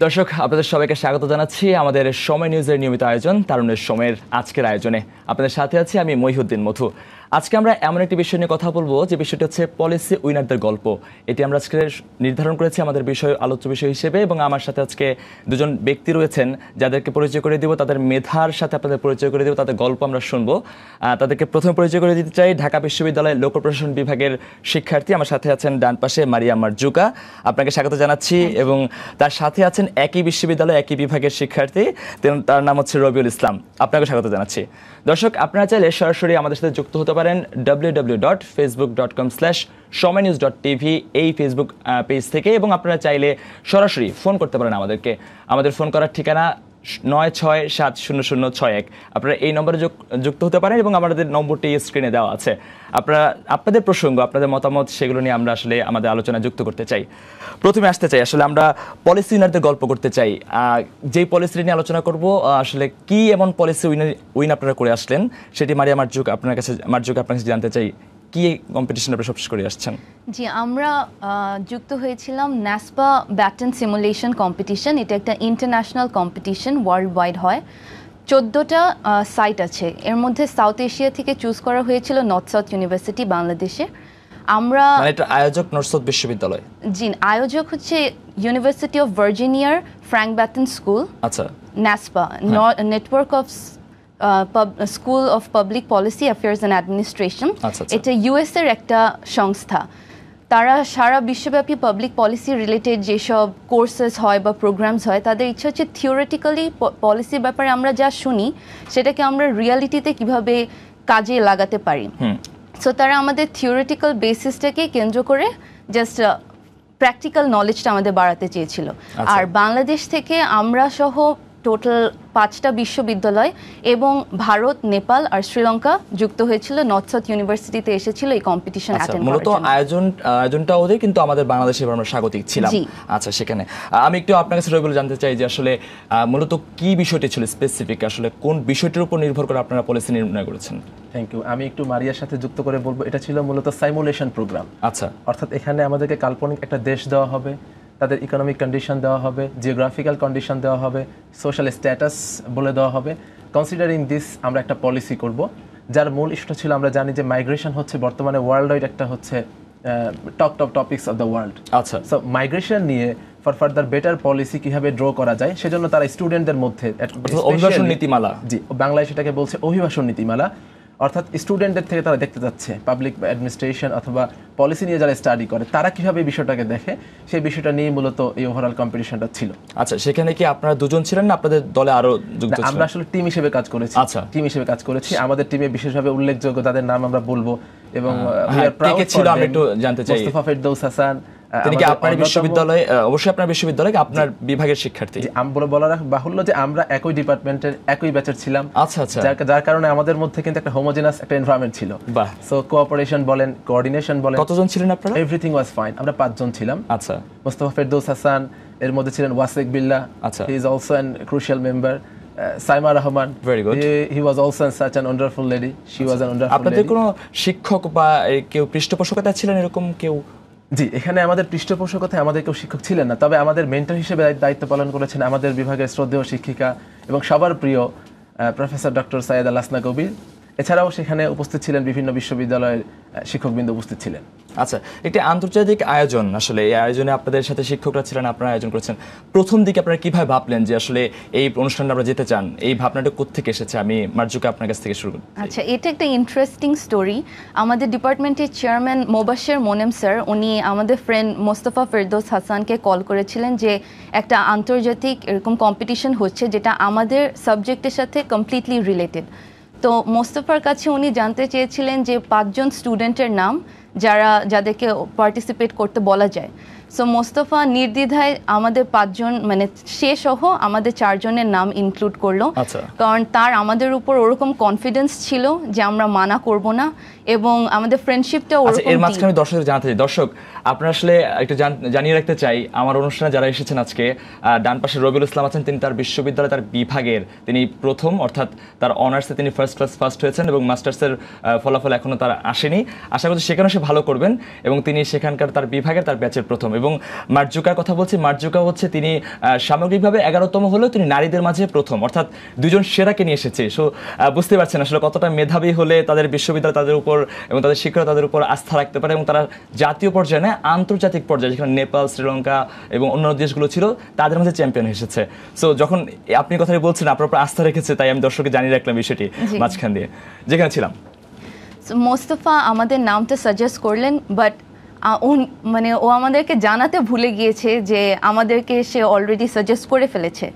দর্শক আপনাদের সবাইকে স্বাগত জানাচ্ছি আমাদের সময় নিউজের নিয়মিত আয়োজন তারুণের সময়ের আজকের আয়োজনে। আপনাদের সাথে আছি আমি মহিউদ্দিন মধু। আজকে আমরা এমন একটি বিষয় নিয়ে কথা বলবো যে বিষয়টি হচ্ছে পলিসি উইনারদের গল্প। এটি আমরা আজকে নির্ধারণ করেছি আমাদের আলোচ্য বিষয় হিসেবে, এবং আমার সাথে আজকে দুজন ব্যক্তি রয়েছেন যাদেরকে পরিচয় করে দিব, তাদের মেধার সাথে আপনাদের পরিচয় করে দিব, তাদের গল্প আমরা শুনবো। তাদেরকে প্রথমে পরিচয় করে দিতে চাই ঢাকা বিশ্ববিদ্যালয়ের লোক প্রশাসন বিভাগের শিক্ষার্থী। আমার সাথে আছেন ডান পাশে মারিয়াম মারজুকা, আপনাকে স্বাগত জানাচ্ছি। এবং তার সাথে আছেন একই বিশ্ববিদ্যালয় একই বিভাগের শিক্ষার্থী, তার নাম হচ্ছে রবিউল ইসলাম, আপনাকে স্বাগত জানাচ্ছি। দর্শক আপনারা চাইলে সরাসরি আমাদের সাথে যুক্ত হতে পারেন www.facebook.com/সময়নিউজ.tv এই ফেসবুক পেজ থেকে, এবং আপনারা চাইলে সরাসরি ফোন করতে পারেন আমাদেরকে। আমাদের ফোন করার ঠিকানা 96700061। আপনারা এই নম্বরে যুক্ত হতে পারেন, এবং আমাদের নম্বরটি স্ক্রিনে দেওয়া আছে। আপনাদের প্রসঙ্গ, আপনাদের মতামত, সেগুলো নিয়ে আমরা আসলে আমাদের আলোচনা যুক্ত করতে চাই। প্রথমে আসতে চাই আসলে আমরা পলিসি উইনারদের গল্প করতে চাই। যেই পলিসি নিয়ে আলোচনা করব, আসলে কি এমন পলিসি উইন আপনারা করে আসলেন সেটি মারিয়া মারজুকা আপনার কাছে জানতে চাই। কি কম্পিটিশন আপনি সবশেষ করে আসছেন? জি, আমরা যুক্ত হয়েছিলাম ন্যাসপা ব্যাটন সিমুলেশন কম্পিটিশন। এটা একটা ইন্টারন্যাশনাল কম্পিটিশন, ওয়ার্ল্ড ওয়াইড হয়। 14টা সাইট আছে, এর মধ্যে সাউথ এশিয়া থেকে চুজ করা হয়েছিল নর্থ সাউথ ইউনিভার্সিটি বাংলাদেশে। আমরা এটা আয়োজক নর্থ সাউথ বিশ্ববিদ্যালয়। জি, আয়োজক হচ্ছে ইউনিভার্সিটি অফ ভার্জিনিয়ার ফ্র্যাঙ্ক ব্যাটন স্কুল। আচ্ছা, NASPAA network of school of public policy affairs and administration. এটা ইউএস এর একটা সংস্থা। তারা সারা বিশ্বব্যাপী পাবলিক পলিসি রিলেটেড যেসব কোর্সেস হয় বা প্রোগ্রামস হয়, তাদের ইচ্ছা হচ্ছে থিওরিটিক্যালি পলিসির ব্যাপারে আমরা যা শুনি সেটাকে আমরা রিয়ালিটিতে কিভাবে কাজে লাগাতে পারি। সো তারা আমাদের থিওরিটিক্যাল বেসিসটাকে কেন্দ্র করে জাস্ট প্র্যাকটিক্যাল নলেজটা আমাদের বাড়াতে চেয়েছিল। আর বাংলাদেশ থেকে আমরা সহ টোটাল 5টা বিশ্ববিদ্যালয় এবং ভারত, নেপাল আর শ্রীলঙ্কা যুক্ত হয়েছিল, নর্থ সাউথ ইউনিভার্সিটিতে এসেছিল এই কম্পিটিশন অ্যাটেন্ড করার জন্য। মূলত আয়োজনটা ওদের, কিন্তু আমাদের বাংলাদেশে আমরা স্বাগতিক ছিলাম। আচ্ছা, সেখানে আমি একটু আপনার কাছে রবিউল জানতে চাই যে আসলে মূলত কি বিষয়টি ছিল স্পেসিফিক, আসলে কোন বিষয়টির উপর নির্ভর করে আপনারা পলিসি নির্ণয় করেছেন? Thank you. আমি একটু মারিয়ার সাথে যুক্ত করে বলবো, এটা ছিল মূলত সাইমুলেশন প্রোগ্রাম। আচ্ছা, অর্থাৎ এখানে আমাদেরকে কাল্পনিক একটা দেশ দেওয়া হবে, তাদের ইকোনমিক কন্ডিশন দেওয়া হবে, জিওগ্রাফিক্যাল কন্ডিশন দেওয়া হবে, সোশ্যাল স্ট্যাটাস বলে দেওয়া হবে। কনসিডারিং দিস আমরা একটা পলিসি করব, যার মূল ইস্যুটা ছিল আমরা জানি যে মাইগ্রেশন হচ্ছে বর্তমানে ওয়ার্ল্ড ওয়াইড একটা হচ্ছে top topics of the world. আচ্ছা, সো মাইগ্রেশন নিয়ে ফর ফার্দার বেটার পলিসি কিভাবে ড্র করা যায়, সেজন্য তারা স্টুডেন্টদের মধ্যে অভিবাসন নীতিমালা, জি বাংলায় সেটাকে বলছে অভিবাসন নীতিমালা, অর্থাৎ স্টুডেন্টদের থেকে তারা দেখতে যাচ্ছে পাবলিক অ্যাডমিনিস্ট্রেশন অথবা পলিসি নিয়ে যারা স্টাডি করে তারা কিভাবে এই বিষয়টাকে দেখে, সেই বিষয়টা নিয়ে মূলত এই ওভারঅল কম্পিটিশনটা ছিল। আচ্ছা, সেখানে কি আপনারা দুজন ছিলেন না আপনাদের দলে আরো যুক্ত ছিলেন? আমরা আসলে টিম হিসেবে কাজ করেছি। আচ্ছা, টিম হিসেবে কাজ করেছি। আমাদের টিমে বিশেষভাবে উল্লেখযোগ্য তাদের নাম আমরা বলবো, এবং ছিল আমি একটু জানতে চাই। মোস্তফা ফেরদৌস হাসান, তিনি কি আপনার বিশ্ববিদ্যালয়ে, অবশ্যই আপনার বিশ্ববিদ্যালয়ে আপনার বিভাগের শিক্ষার্থী? বলা বাহুল্য যে আমরা একই ডিপার্টমেন্টের একই ব্যাচের ছিলাম। আচ্ছা আচ্ছা, যার কারণে আমাদের মধ্যে কিন্তু একটা হোমোজেনাস একটা এনভায়রনমেন্ট ছিল। বাহ। সো কোঅপারেশন বলেন, কোঅর্ডিনেশন বলেন। কতজন ছিলেন আপনারা? Everything was fine. আমরা 5 জন ছিলাম। আচ্ছা, মোস্তফা ফেরদৌস হাসান, এর মধ্যে ছিলেন ওয়াসিক বিল্লাহ, আচ্ছা, he is also an crucial member. Saima Rahman, very good, he was also such an wonderful lady, she was an wonderful lady. আপনাদের কোনো শিক্ষক বা কেউ পৃষ্ঠপোষকতা ছিলেন এরকম কেউ? জি, এখানে আমাদের পৃষ্ঠপোষকতায় আমাদের কেউ শিক্ষক ছিলেন না, তবে আমাদের মেন্টর হিসেবে দায়িত্ব পালন করেছেন আমাদের বিভাগের শ্রদ্ধেয় শিক্ষিকা এবং সবার প্রিয় প্রফেসর ডক্টর সাইয়েদ আল হাসনা কবির। এছাড়াও সেখানে উপস্থিত ছিলেন বিভিন্ন বিশ্ববিদ্যালয়ের শিক্ষকবৃন্দ উপস্থিত ছিলেন। আচ্ছা, একটি আন্তর্জাতিক আয়োজন, আসলে এই আয়োজনে আপনাদের সাথে শিক্ষকরা ছিলেন, আপনারা আয়োজন করেছেন। প্রথম দিকে আপনারা কিভাবে ভাবলেন যে আসলে এই অনুষ্ঠানটা আমরা যেতে চান? এই ভাবনাটা কোত্থেকে এসেছে? আমি মারজুকা আপনার কাছ থেকে শুরু করি। আচ্ছা, এটা একটা ইন্টারেস্টিং স্টোরি। আমাদের ডিপার্টমেন্টের চেয়ারম্যান মোবাশ্বের মোনেম স্যার, উনি আমাদের ফ্রেন্ড মোস্তফা ফেরদৌস হাসানকে কল করেছিলেন যে একটা আন্তর্জাতিক এরকম কম্পিটিশন হচ্ছে যেটা আমাদের সাবজেক্টের সাথে কমপ্লিটলি রিলেটেড। তো মোস্তফার কাছে উনি জানতে চেয়েছিলেন যে 5 জন স্টুডেন্টের নাম যাদেরকে পার্টিসিপেট করতে বলা যায়। সো মোস্তফা নির্দ্বিধায় আমাদের 5 জন, মানে সে সহ আমাদের 4 জনের নাম ইনক্লুড করলো, কারণ তার আমাদের উপর ওরকম কনফিডেন্স ছিল যে আমরা মানা করব না, এবং আমাদের ফ্রেন্ডশিপটা ওরকম। এর মাঝখানে দর্শকদের জানাতে চাই, দর্শক আপনারা আসলে একটু জানিয়ে রাখতে চাই, আমার অনুষ্ঠানে যারা এসেছেন আজকে, ডান পাশে রবিউল ইসলাম আছেন, তিনি তার বিশ্ববিদ্যালয়ে তার বিভাগের তিনি প্রথম, অর্থাৎ তার অনার্সে তিনি ফার্স্ট হয়েছেন, এবং মাস্টার্সের ফলাফল এখনো তার আসেনি। আশা করছি সেখানে সে ভালো করবেন, এবং তিনি সেখানকার তার বিভাগের তার ব্যাচের প্রথম। এবং এবং মার্জুকার কথা বলছি, মার্জুকা হচ্ছে তিনি সামগ্রিকভাবে 11তম হলেও তিনি নারীদের মাঝে প্রথম, অর্থাৎ দুজন সেরাকে নিয়ে এসেছে। সো বুঝতে পারছেন আসলে কতটা মেধাবী হলে তাদের বিশ্ববিদ্যালয় তাদের উপর এবং তাদের শিক্ষকরা তাদের উপর আস্থা রাখতে পারে, এবং তারা জাতীয় পর্যায়ে নয় আন্তর্জাতিক পর্যায়ে যেখানে নেপাল, শ্রীলঙ্কা এবং অন্যান্য দেশগুলো ছিল তাদের মাঝে চ্যাম্পিয়ন এসেছে। সো যখন আপনি কথাই বলছেন আপনার উপর আস্থা রেখেছে, তাই আমি দর্শককে জানিয়ে রাখলাম বিষয়টি মাঝখান দিয়ে যেখানে ছিলাম। মোস্তফা আমাদের নামটা সাজেস্ট করলেন, বাট মানে ও আমাদেরকে জানাতে ভুলে গিয়েছে যে আমাদেরকে সে অলরেডি সাজেস্ট করে ফেলেছে।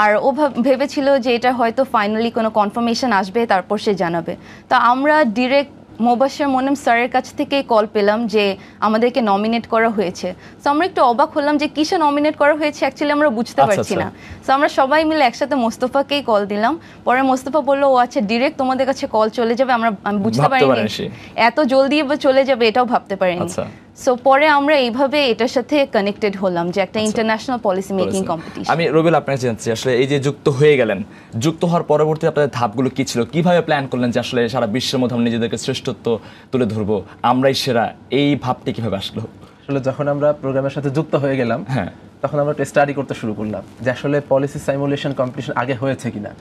আর ও ভেবেছিল যে এটা হয়তো ফাইনালি কোনো কনফার্মেশন আসবে, তারপর সে জানাবে। তো আমরা ডিরেক্ট মোবাশ্বের মোনেম স্যারের কাছ থেকে কল পেলাম যে আমাদেরকে নমিনেট করা হয়েছে। সো আমরা একটু অবাক হলাম যে কিসে নমিনেট করা হয়েছে, অ্যাকচুয়ালি আমরা বুঝতে পারছি না। সো আমরা সবাই মিলে একসাথে মোস্তফাকেই কল দিলাম। পরে মোস্তফা বললো ও আচ্ছা ডিরেক্ট তোমাদের কাছে কল চলে যাবে, আমি বুঝতে পারিনি এত জলদি চলে যাবে, এটাও ভাবতে পারিনি। সো পরে আমরা এইভাবে এটার সাথে কানেক্টেড হলাম যে একটা ইন্টারন্যাশনাল পলিসি মেকিং কম্পিটিশন। আমি রবিউল আপনাকে জানতে চাই আসলে এই যে যুক্ত হয়ে গেলেন, যুক্ত হওয়ার পরবর্তী আপনাদের ধাপগুলো কি ছিল, কিভাবে প্ল্যান করলেন যে আসলে সারা বিশ্বের মধ্যে আমরা নিজেদেরকে শ্রেষ্ঠত্ব তুলে ধরবো, আমরাই সেরা, এই ভাবটি কিভাবে আসলো? আসলে যখন আমরা প্রোগ্রামের সাথে যুক্ত হয়ে গেলাম তখন আমরা একটা স্টাডি করতে শুরু করলাম যে আসলে পলিসি সাইমুলেশন কম্পিটিশন আগে হয়েছে কিনা।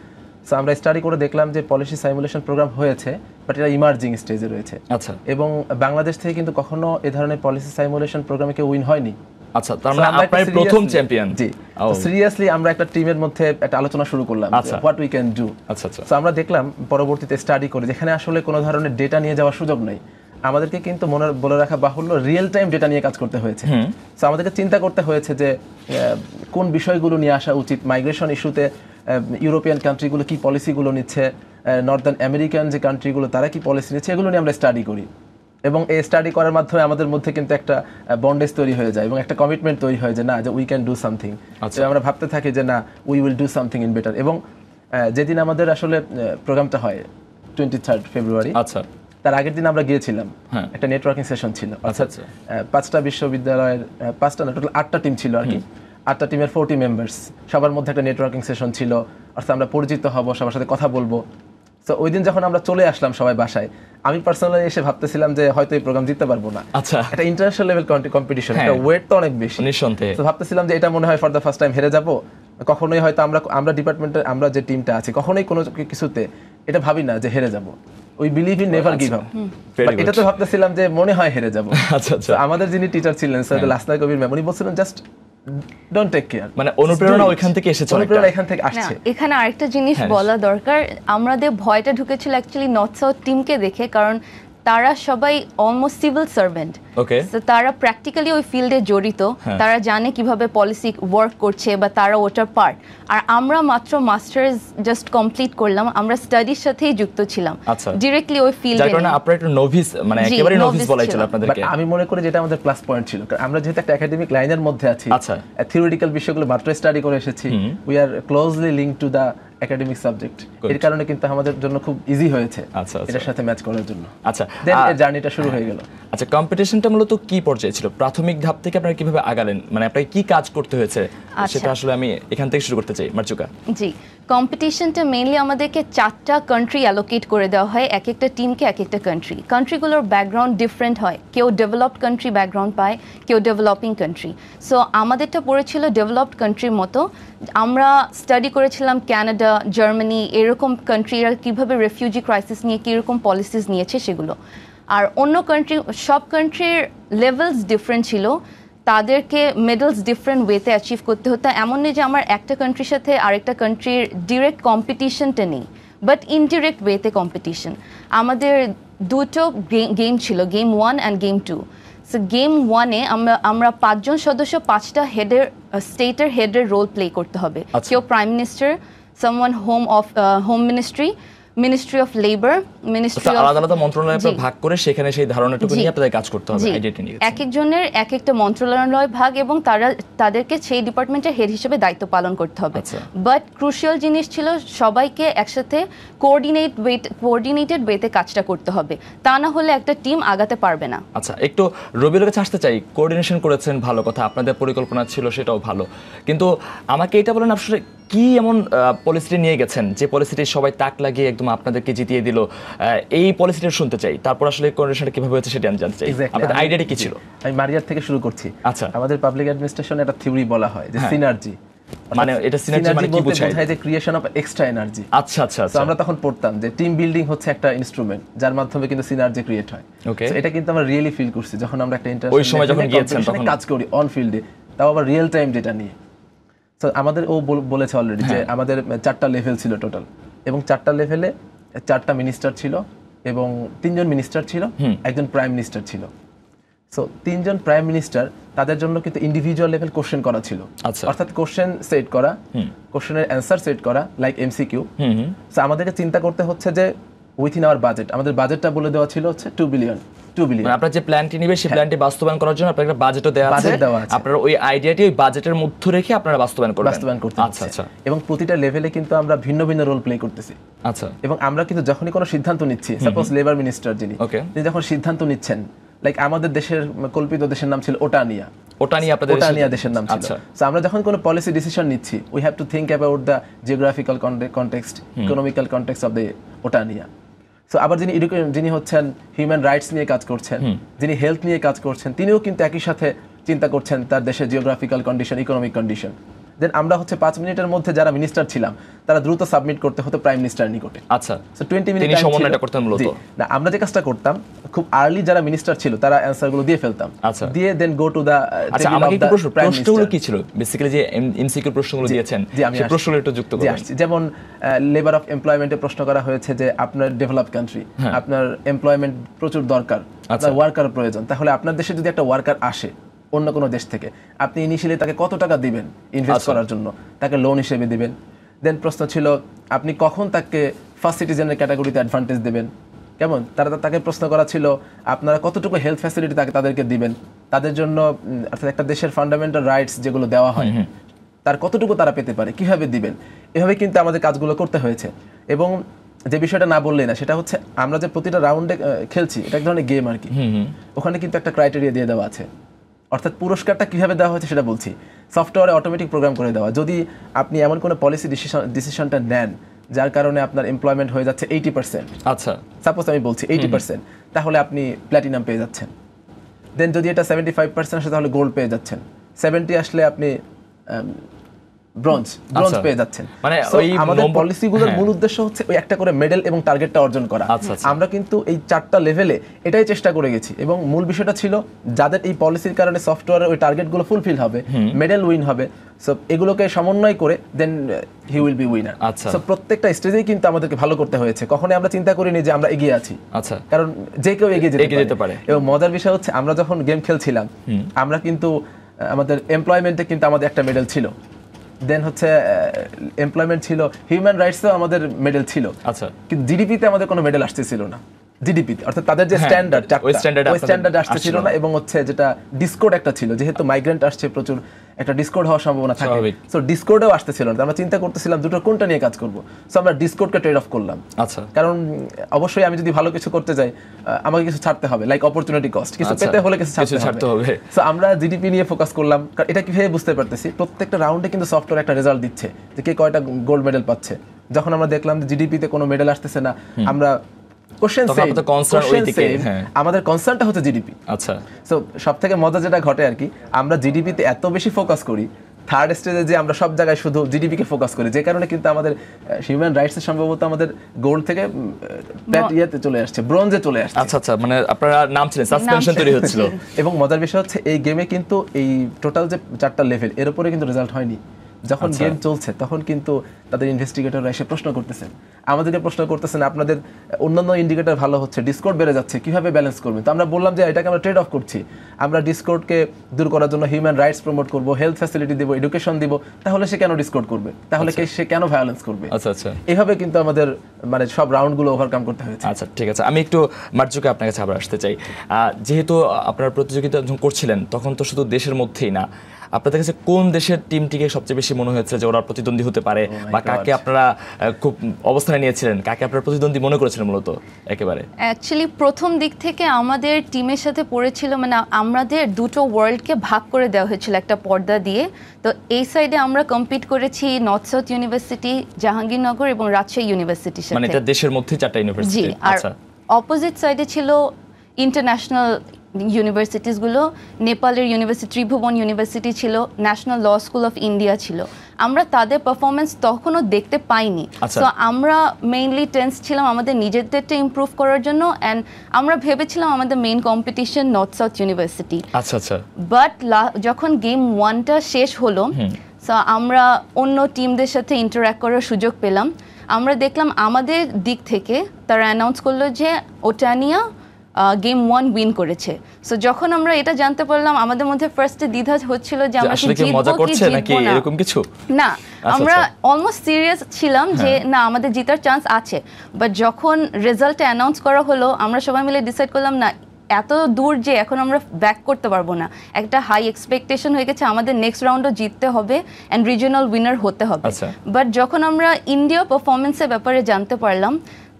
সো আমরা স্টাডি করে দেখলাম যে পলিসি সাইমুলেশন প্রোগ্রাম হয়েছে, বাট এটা ইমার্জিং স্টেজে রয়েছে। আচ্ছা। এবং বাংলাদেশ থেকে কিন্তু কখনো এই ধরনের পলিসি সাইমুলেশন প্রোগ্রামে কেউ উইন হয়নি। আচ্ছা, তার মানে আপনারাই প্রথম চ্যাম্পিয়ন। জি, সিরিয়াসলি আমরা একটা টিমের মধ্যে একটা আলোচনা শুরু করলাম হোয়াট উই ক্যান ডু। আচ্ছা আচ্ছা। সো আমরা দেখলাম পরবর্তীতে স্টাডি করে যেখানে আসলে কোনো ধরনের ডেটা নিয়ে যাওয়ার সুযোগ নেই, আমাদেরকে কিন্তু বলে রাখা বাহুল্য রিয়েল টাইম ডেটা নিয়ে কাজ করতে হয়েছে। সো আমাদেরকে চিন্তা করতে হয়েছে যে কোন বিষয়গুলো নিয়ে আসা উচিত। মাইগ্রেশন ইস্যুতে ইউরোপিয়ান কান্ট্রিগুলো কি পলিসিগুলো নিচ্ছে, নর্দার্ন আমেরিকান যে কান্ট্রিগুলো তারা কি পলিসি নিচ্ছে, এগুলো নিয়ে আমরা স্টাডি করি। এবং এই স্টাডি করার মাধ্যমে আমাদের মধ্যে কিন্তু একটা বন্ডেজ তৈরি হয়ে যায় এবং একটা কমিটমেন্ট তৈরি হয় যে না, যে উই ক্যান ডু সামথিং। আমরা ভাবতে থাকি যে না, we will do something in better. এবং যেদিন আমাদের আসলে প্রোগ্রামটা হয় 23 ফেব্রুয়ারি, আচ্ছা, তার আগের দিন আমরা গিয়েছিলাম, একটা নেটওয়ার্কিং সেশন ছিল। অর্থাৎ 5টা বিশ্ববিদ্যালয়ের 5টা না, টোটাল 8টা টিম ছিল আর কি। 8টা টিমের 40 মেম্বার্স, সবার মধ্যে একটা নেটওয়ার্কিং সেশন ছিল। অর্থাৎ আমরা পরিচিত হব, সবার সাথে কথা বলবো। তো ওই দিন যখন আমরা চলে আসলাম সবাই বাসায়, আমি পার্সোনালি এসে ভাবতেছিলাম যে হয়তো এই প্রোগ্রাম জিততে পারবো না। আচ্ছা, একটা ইন্টারন্যাশনাল লেভেল কম্পিটিশন, একটা ওয়েট তো অনেক বেশি নিঃসন্দেহে। তো ভাবতেছিলাম যে এটা মনে হয় ফর দ্য ফার্স্ট টাইম হেরে যাবো। কখনোই হয়তো আমরা ডিপার্টমেন্টে আমরা যে টিমটা আছি কখনোই কোনো কিছুতে এটা ভাবি না যে হেরে যাবো। We believe in never give up. এটা তো ভাবতেছিলাম যে মনে হয় হেরে যাবো। আচ্ছা আচ্ছা। আমাদের যিনি টিচার ছিলেন সৈয়দ লাসনা কবির ম্যাম, উনি বলছিলেন জাস্ট ডোন্ট টেক কেয়ার। মানে অনুপ্রেরণা ওইখান থেকে এসেছে, অনুপ্রেরণা এখান থেকে আসছে। এখানে আরেকটা জিনিস বলা দরকার, আমাদের ভয়টা ঢুকেছিল অ্যাকচুয়ালি নর্থ সাউথ টিমকে দেখে, কারণ তারা সবাই অলমোস্ট সিভিল সার্ভেন্ট। তারা প্র্যাকটিক্যালি ওই ফিল্ডে জড়িত, তারা জানে কিভাবে পলিসি ওয়ার্ক করছে বা তারা ওটার পার্ট। আর আমরা মাত্র মাস্টার্স জাস্ট কমপ্লিট করলাম, আমরা স্টাডির সাথেই যুক্ত ছিলাম ডিরেক্টলি ওই ফিল্ডে। যার কারণে আপনারা একটু নোভিস, মানে একেবারে নোভিস বলাই ছিল আপনাদেরকে। আমি মনে করি যেটা আমাদের প্লাস পয়েন্ট ছিল, কারণ আমরা যেহেতু একটা একাডেমিক লাইনের মধ্যে আছি, থিওরিটিক্যাল বিষয়গুলো মাত্র স্টাডি করে এসেছি, we are closely linked to the academic subject. এর কারণে কিন্তু আমাদের জন্য খুব ইজি হয়েছে এটার সাথে ম্যাচ করার জন্য। আচ্ছা, দেন এই জার্নিটা শুরু হয়ে গেল। আচ্ছা, কম্পিটিশনটা মূলত কি পর্যায়ে ছিল? প্রাথমিক ধাপ থেকে আপনারা কিভাবে আগালেন, মানে আপনাকে কি কাজ করতে হয়েছে সেটা আসলে আমি এখান থেকে শুরু করতে চাই। মার্জুকা। জি, কম্পিটিশনটা মেইনলি আমাদেরকে 4টা কান্ট্রি অ্যালোকেট করে দেওয়া হয়, এক একটা টিমকে এক একটা কান্ট্রি। কান্ট্রিগুলোর ব্যাকগ্রাউন্ড ডিফারেন্ট হয়, কেউ ডেভেলপড কান্ট্রি ব্যাকগ্রাউন্ড পায়, কেউ ডেভেলপিং কান্ট্রি। সো আমাদেরটা পড়েছিল ডেভেলপড কান্ট্রির মতো। আমরা স্টাডি করেছিলাম কানাডা, জার্মানি, এরকম কান্ট্রিরা কীভাবে রেফিউজি ক্রাইসিস নিয়ে কীরকম পলিসিস নিয়েছে সেগুলো। আর অন্য কান্ট্রি, সব কান্ট্রির লেভেলস ডিফারেন্ট ছিল, তাদেরকে মেডেলস ডিফারেন্ট ওয়েতে অ্যাচিভ করতে হতো। এমন নেই যে আমার একটা কান্ট্রির সাথে আরেকটা কান্ট্রির ডিরেক্ট কম্পিটিশনটা নেই, বাট ইনডিরেক্ট ওয়েতে কম্পিটিশন। আমাদের দুটো গেম ছিল, game 1 and game 2। So game 1-এ আমরা 5 জন সদস্য 5টা হেডের স্টেটের হেডের রোল প্লে করতে হবে। কেউ prime minister, someone home ministry, ministry of labour, ministry of, আলাদা আলাদা মন্ত্রণালয় ভাগ করে সেখানে সেই ধারণাটুকু নিয়ে আপনাদের কাজ করতে হবে। আইডেন্টিটি নিয়ে এক একজনের এক একটা মন্ত্রণালয় ভাগ এবং তাদেরকে সেই ডিপার্টমেন্টের হেড হিসেবে দায়িত্ব পালন করতে হবে। বাট ক্রুশিয়াল জিনিস ছিল সবাইকে একসাথে কোঅর্ডিনেটেড ওয়েতে কাজটা করতে হবে, তা না হলে একটা টিম আগাতে পারবে না। আচ্ছা, একটু রবিউলের কাছে আসতে চাই। কোঅর্ডিনেশন করেছেন, ভালো কথা, আপনাদের পরিকল্পনা ছিল, সেটাও ভালো, কিন্তু আমাকে এটা বলেন আসলে কি এমন পলিসিটি নিয়ে গেছেন যে পলিসিটি সবাই তাক লাগিয়ে একদম আপনাদেরকে জিতিয়ে দিল? এই পলিসিটা শুনতে চাই, তারপর আসলে কন্ডিশনটা কিভাবে হয়েছে সেটা আমি জানতে চাই। আপনাদের আইডিয়াটা কি ছিল? আমি মারিয়ার থেকে শুরু করছি। আচ্ছা, আমাদের পাবলিক অ্যাডমিনিস্ট্রেশনে একটা থিওরি বলা হয় যে সিনার্জি, মানে এটা সিনার্জি মানে কি বোঝায়? যে ক্রিয়েশন অফ এক্সট্রা এনার্জি। আচ্ছা আচ্ছা, তো আমরা তখন পড়তাম যে টিম বিল্ডিং হচ্ছে একটা ইনস্ট্রুমেন্ট যার মাধ্যমে কিন্তু সিনার্জি ক্রিয়েট হয়। ওকে, এটা কিন্তু আমরা রিয়েলি ফিল করছি যখন আমরা একটা ওই সময় যখন গিয়েছেন তখন কাজ করি অন ফিল্ডে, তাও আবার রিয়েল টাইম ডেটা নিয়ে। তো আমাদের ও বলেছে অলরেডি যে আমাদের 4টা লেভেল ছিল টোটাল, এবং 4টা লেভেলে 4টা মিনিস্টার ছিল এবং 3জন মিনিস্টার ছিল, একজন প্রাইম মিনিস্টার ছিল। সো 3জন প্রাইম মিনিস্টার, তাদের জন্য কিন্তু ইন্ডিভিজুয়াল লেভেল কোশ্চেন করা ছিল, অর্থাৎ কোশ্চেন সেট করা, কোশ্চেনের অ্যান্সার সেট করা লাইক এমসিকিউ। সো আমাদেরকে চিন্তা করতে হচ্ছে যে উইথিন আওয়ার বাজেট, আমাদের বাজেটটা বলে দেওয়া ছিল হচ্ছে 2 বিলিয়ন। মানে আপনারা যে প্ল্যানটি নেবেন সেই প্ল্যানটি বাস্তবায়ন করার জন্য আপনাদের একটা বাজেটও দেওয়া আছে, আপনারা ওই আইডিয়াটি ওই বাজেটের মধ্যে রেখে আপনারা বাস্তবায়ন করতে। আচ্ছা আচ্ছা, এবং প্রতিটা লেভেলে কিন্তু আমরা ভিন্ন ভিন্ন রোল প্লে করতেছি। আচ্ছা, এবং আমরা কিন্তু যখনই কোনো সিদ্ধান্ত নিচ্ছি, সাপোজ লেবার মিনিস্টার যিনি যখন সিদ্ধান্ত নিচ্ছেন, লাইক আমাদের দেশের কল্পিত দেশের নাম ছিল ওটানিয়া, ওটানিয়া দেশের নাম ছিল। সো আমরা যখন কোনো পলিসি ডিসিশন নিচ্ছি, we have to think about the geographical context, economical context of the ওটানিয়া। সো আবার যিনি হচ্ছেন হিউম্যান রাইটস নিয়ে কাজ করছেন, যিনি হেলথ নিয়ে কাজ করছেন, তিনিও কিন্তু একই সাথে চিন্তা করছেন তার দেশের জিওগ্রাফিক্যাল কন্ডিশন, ইকোনমিক কন্ডিশন। দেন আমরা হচ্ছে 5 মিনিটের মধ্যে যারা মিনিস্টার ছিলাম তারা দ্রুত সাবমিট করতে হতো প্রাইম মিনিস্টারের নিকটে। আচ্ছা, সো 20 মিনিট সমন্বয়টা করতেন মূলত। না, আমরা যে কাজটা করতাম, খুব আর্লি যারা মিনিস্টার ছিল তারা অ্যানসারগুলো দিয়ে ফেলতাম, দিয়ে দেন গো টু দা। আচ্ছা, আমাকে একটু প্রশ্নগুলো কি ছিল বেসিক্যালি যে এমসিকিউ প্রশ্নগুলো দিয়েছেন, সেই প্রশ্নগুলো একটু যুক্ত করুন। যেমন লেবার অফ এমপ্লয়মেন্টে প্রশ্ন করা হয়েছে যে আপনার ডেভেলপ কান্ট্রি, আপনার এমপ্লয়মেন্ট প্রচুর দরকার, আপনার ওয়ার্কার প্রয়োজন, তাহলে আপনার দেশে যদি একটা ওয়ার্কার আসে অন্য কোনো দেশ থেকে, আপনি ইনিশিয়ালি তাকে কত টাকা দিবেন ইনভেস্ট করার জন্য, তাকে লোন হিসেবে দিবেন। দেন প্রশ্ন ছিল আপনি কখন তাকে ফার্স্ট সিটিজেনের ক্যাটাগরিতে অ্যাডভান্টেজ দেবেন, কেমন? তাকে প্রশ্ন করা ছিল আপনারা কতটুকু হেলথ ফ্যাসিলিটি তাদেরকে দিবেন, তাদের জন্য অর্থাৎ একটা দেশের ফান্ডামেন্টাল রাইটস যেগুলো দেওয়া হয় তার কতটুকু তারা পেতে পারে, কিভাবে দিবেন। এভাবে কিন্তু আমাদের কাজগুলো করতে হয়েছে। এবং যে বিষয়টা না বললেই না, সেটা হচ্ছে আমরা যে প্রতিটা রাউন্ডে খেলছি, এটা এক ধরনের গেম আর কি। ওখানে কিন্তু একটা ক্রাইটেরিয়া দিয়ে দেওয়া আছে, অর্থাৎ পুরস্কারটা কিভাবে দেওয়া হয়েছে সেটা বলছি। সফটওয়্যারে অটোমেটিক প্রোগ্রাম করে দেওয়া, যদি আপনি এমন কোনো পলিসি ডিসিশনটা নেন যার কারণে আপনার এমপ্লয়মেন্ট হয়ে যাচ্ছে 80%, আচ্ছা সাপোজ আমি বলছি 80%, তাহলে আপনি প্ল্যাটিনাম পেয়ে যাচ্ছেন। দেন যদি এটা 75% আসে তাহলে গোল্ড পেয়ে যাচ্ছেন, 70 আসলে আপনি ব্রোঞ্জ পেয়ে যাচ্ছেন। মানে আমাদের পলিসিগুলোর মূল উদ্দেশ্য হচ্ছে ওই একটা করে মেডেল এবং টার্গেটটা অর্জন করা। আমরা কিন্তু এই 4টা লেভেলে এটাই চেষ্টা করে গেছি, এবং মূল বিষয়টা ছিল যাদের এই পলিসির কারণে সফটওয়্যারের ওই টার্গেটগুলো ফুলফিল হবে, মেডেল উইন হবে, সো এগুলোকে সমন্বয় করে then he will be winner. So প্রত্যেকটা স্টেজেই কিন্তু আমাদেরকে ভালো করতে হয়েছে, কখনোই আমরা চিন্তা করিনি যে আমরা এগিয়ে আছি, কারণ যে কেউ এগিয়ে যেতে পারে। এবং মজার বিষয় হচ্ছে আমরা যখন গেম খেলছিলাম, আমরা কিন্তু আমাদের এমপ্লয়মেন্টে কিন্তু আমাদের একটা মেডেল ছিল, দেন হচ্ছে এমপ্লয়মেন্ট ছিল, হিউম্যান রাইটসেও আমাদের মেডেল ছিল, কিন্তু জিডিপিতে আমাদের কোনো মেডেল আসতেছিল না। জিডিপিতে অর্থাৎ তাদের যে স্ট্যান্ডার্ড, ওই স্ট্যান্ডার্ড আসতেছিল না। এবং হচ্ছে যেটা ডিসকোড একটা ছিল, যেহেতু মাইগ্রেন্ট আসছে প্রচুর, একটা ডিসকোড হওয়ার সম্ভাবনা থাকে, সো ডিসকোডেও আসতেছিল না। আমরা চিন্তা করতেছিলাম দুটো কোনটা নিয়ে কাজ করব, সো আমরা ডিসকোডকে ট্রেড অফ করলাম। কারণ অবশ্যই আমি যদি ভালো কিছু করতে যাই আমাকে কিছু ছাড়তে হবে, লাইক অপরচুনিটি কস্ট, কিছু পেতে হলে কিছু ছাড়তে হবে। সো আমরা জিডিপি নিয়ে ফোকাস করলাম, কারণ এটা কিভাবে বুঝতে পারতেছি প্রত্যেকটা রাউন্ডে কিন্তু সফটওয়্যার একটা রেজাল্ট দিচ্ছে যে কে কয়টা গোল্ড মেডেল পাচ্ছে। যখন আমরা দেখলাম যে জিডিপিতে কোনো মেডেল আসতেছে না, আমরা আমাদের কনসার্নটা হচ্ছে জিডিপি। আচ্ছা, সো সবথেকে মজা যেটা ঘটে আর কি, আমরা জিডিপিতে এত বেশি ফোকাস করি, থার্ড স্টেজে যে আমরা সব জায়গায় শুধু জিডিপিকে ফোকাস করি, যে কারণে কিন্তু আমাদের হিউম্যান রাইটসের সম্ভবত আমাদের গোল্ড থেকে প্ল্যাটিনাতে চলে আসছে, ব্রোঞ্জে চলে আসছে। আচ্ছা আচ্ছা, মানে আপনারা নাম ছিলেন, সাসপেনশন তৈরি হচ্ছিল। এবং মজার বিষয় হচ্ছে এই গেমে কিন্তু এই টোটাল যে 4টা লেভেল, এর উপরে কিন্তু রেজাল্ট হয়নি। যখন গেম চলছে তখন কিন্তু তাদের ইনভেস্টিগেটররা এসে প্রশ্ন করতেছেন, আমাদেরকে প্রশ্ন করতেছেন আপনাদের অন্যান্য ইন্ডিকেটর ভালো হচ্ছে, ডিসকোড বেড়ে যাচ্ছে, কিভাবে ব্যালেন্স করবেন। তো আমরা বললাম যে এটাকে আমরা ট্রেড অফ করছি, আমরা ডিসকোডকে দূর করার জন্য হিউম্যান রাইটস প্রমোট করব, হেলথ ফ্যাসিলিটি দেবো, এডুকেশন দিব, তাহলে সে কেন ডিসকোড করবে, তাহলে সে কেন ভায়োলেন্স করবে। আচ্ছা আচ্ছা, এইভাবে কিন্তু আমাদের মানে সব রাউন্ডগুলো ওভারকাম করতে হয়েছে। আচ্ছা ঠিক আছে, আমি একটু মার্জুকে আপনার কাছে আবার আসতে চাই। যেহেতু আপনারা প্রতিযোগিতা যখন করছিলেন তখন তো শুধু দেশের মধ্যেই না, আপনাদের কাছে কোন দেশের টিমটিকে সবচেয়ে বেশি মনে হয়েছে যে ওরা প্রতিদ্বন্দ্বী হতে পারে, বা কাকে আপনারা খুব অবস্থানে নিয়েছিলেন, কাকে আপনারা প্রতিদ্বন্দ্বী মনে করেছিলেন মূলত একেবারে? অ্যাকচুয়ালি প্রথম দিক থেকে আমাদের টিমের সাথে পড়েছিল, মানে আমাদের দুটো ওয়ার্ল্ডকে ভাগ করে দেওয়া হয়েছিল একটা পর্দা দিয়ে। তো এই সাইডে আমরা কম্পিট করেছি নর্থ সাউথ ইউনিভার্সিটি, জাহাঙ্গীরনগর এবং রাজশাহী ইউনিভার্সিটির সাথে। মানে এটা দেশের মধ্যে 4টা ইউনিভার্সিটি। জি, আর অপোজিট সাইডে ছিল ইন্টারন্যাশনাল ইউনিভার্সিটিসগুলো। নেপালের ইউনিভার্সিটি ত্রিভুবন ইউনিভার্সিটি ছিল, national law school of India ছিল। আমরা তাদের পারফরমেন্স তখনও দেখতে পাইনি। তো আমরা মেইনলি টেন্স ছিলাম আমাদের নিজেদেরটা ইমপ্রুভ করার জন্য, অ্যান্ড আমরা ভেবেছিলাম আমাদের main competition north south university. আচ্ছা আচ্ছা। বাট যখন গেম 1টা শেষ হলো, সো আমরা অন্য টিমদের সাথে ইন্টারঅ্যাক্ট করার সুযোগ পেলাম। আমরা দেখলাম আমাদের দিক থেকে তারা অ্যানাউন্স করলো যে ওটানিয়া গেম 1 উইন করেছে। সো যখন আমরা এটা জানতে পারলাম, আমাদের মধ্যে ফার্স্টে দ্বিধা হচ্ছিল যে আমরা কি জিতবো কি জিতবো না, এরকম কিছু না। আমরা অলমোস্ট সিরিয়াস ছিলাম যে না, আমাদের জেতার চান্স আছে। বাট যখন রেজাল্ট অ্যানাউন্স করা হলো, আমরা সবাই মিলে ডিসাইড করলাম না, এত দূর যে এখন আমরা ব্যাক করতে পারবো না। একটা হাই এক্সপেকটেশন হয়ে গেছে, আমাদের নেক্সট রাউন্ডও জিততে হবে অ্যান্ড রিজিওনাল উইনার হতে হবে। বাট যখন আমরা ইন্ডিয়া পারফরমেন্সের ব্যাপারে জানতে পারলাম,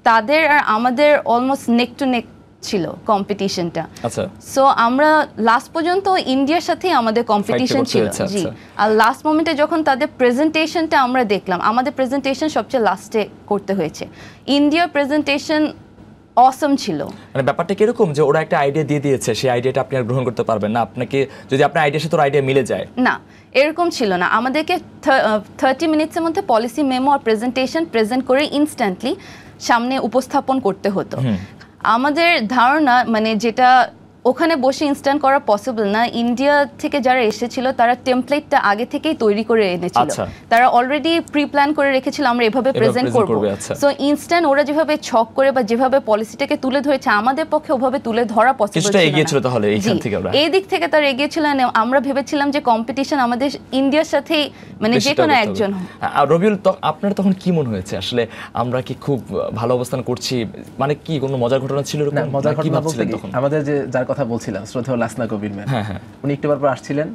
তাদের আর আমাদের অলমোস্ট নেক টু নেক ছিল কম্পিটিশনটা। আচ্ছা। সো আমরা লাস্ট পর্যন্ত ইন্ডিয়ার সাথেই আমাদের কম্পিটিশন ছিল। জি, আর লাস্ট মোমেন্টে যখন তাদের প্রেজেন্টেশনটা আমরা দেখলাম, আমাদের প্রেজেন্টেশন সবচেয়ে লাস্টে করতে হয়েছে। ইন্ডিয়ার প্রেজেন্টেশন অসম ছিল। মানে ব্যাপারটা কিরকম যে ওরা একটা আইডিয়া দিয়ে দিয়েছে, সেই আইডিয়াটা আপনি আর গ্রহণ করতে পারবেন না, আপনাকে যদি আপনার আইডিয়ার সাথে ওর আইডিয়া মিলে যায়? না, এরকম ছিল না। আমাদেরকে 30 মিনিটসের মধ্যে পলিসি মেমো আর প্রেজেন্টেশন প্রেজেন্ট করে ইনস্ট্যান্টলি সামনে উপস্থাপন করতে হতো। আমাদের ধারণা, মানে যেটা ওখানে বসে ইনস্ট্যান্ট করা পসিবল না, ইন্ডিয়া থেকে যারা এসেছিল তারা টেমপ্লেটটা আগে থেকেই তৈরি করে এনেছিল। তারা অলরেডি প্রি প্ল্যান করে রেখেছিল আমরা এভাবে প্রেজেন্ট করব। সো ইনস্ট্যান্ট ওরা যেভাবে ছক করে বা যেভাবে পলিসিটাকে তুলে ধরেছে, আমাদের পক্ষে ওভাবে তুলে ধরা পসিবল ছিল না। তাহলে এইখান থেকে আমরা এই দিক থেকে তারা এগিয়েছিল। আমরা ভেবেছিলাম যে কম্পিটিশন আমাদের ইন্ডিয়ার সাথে, মানে যে কোনো একজন। রবিউল, আপনার তখন কি মনে হয়েছে আসলে আমরা কি খুব ভালো অবস্থান করছি? মানে কি কোনো মজার ঘটনা ছিল? মজার ঘটনা বলতে আমাদের যে যার কথা বলছিলাম, শ্রদ্ধেয় লাসনা কবির ম্যাম, উনি একটু পর আসছিলেন,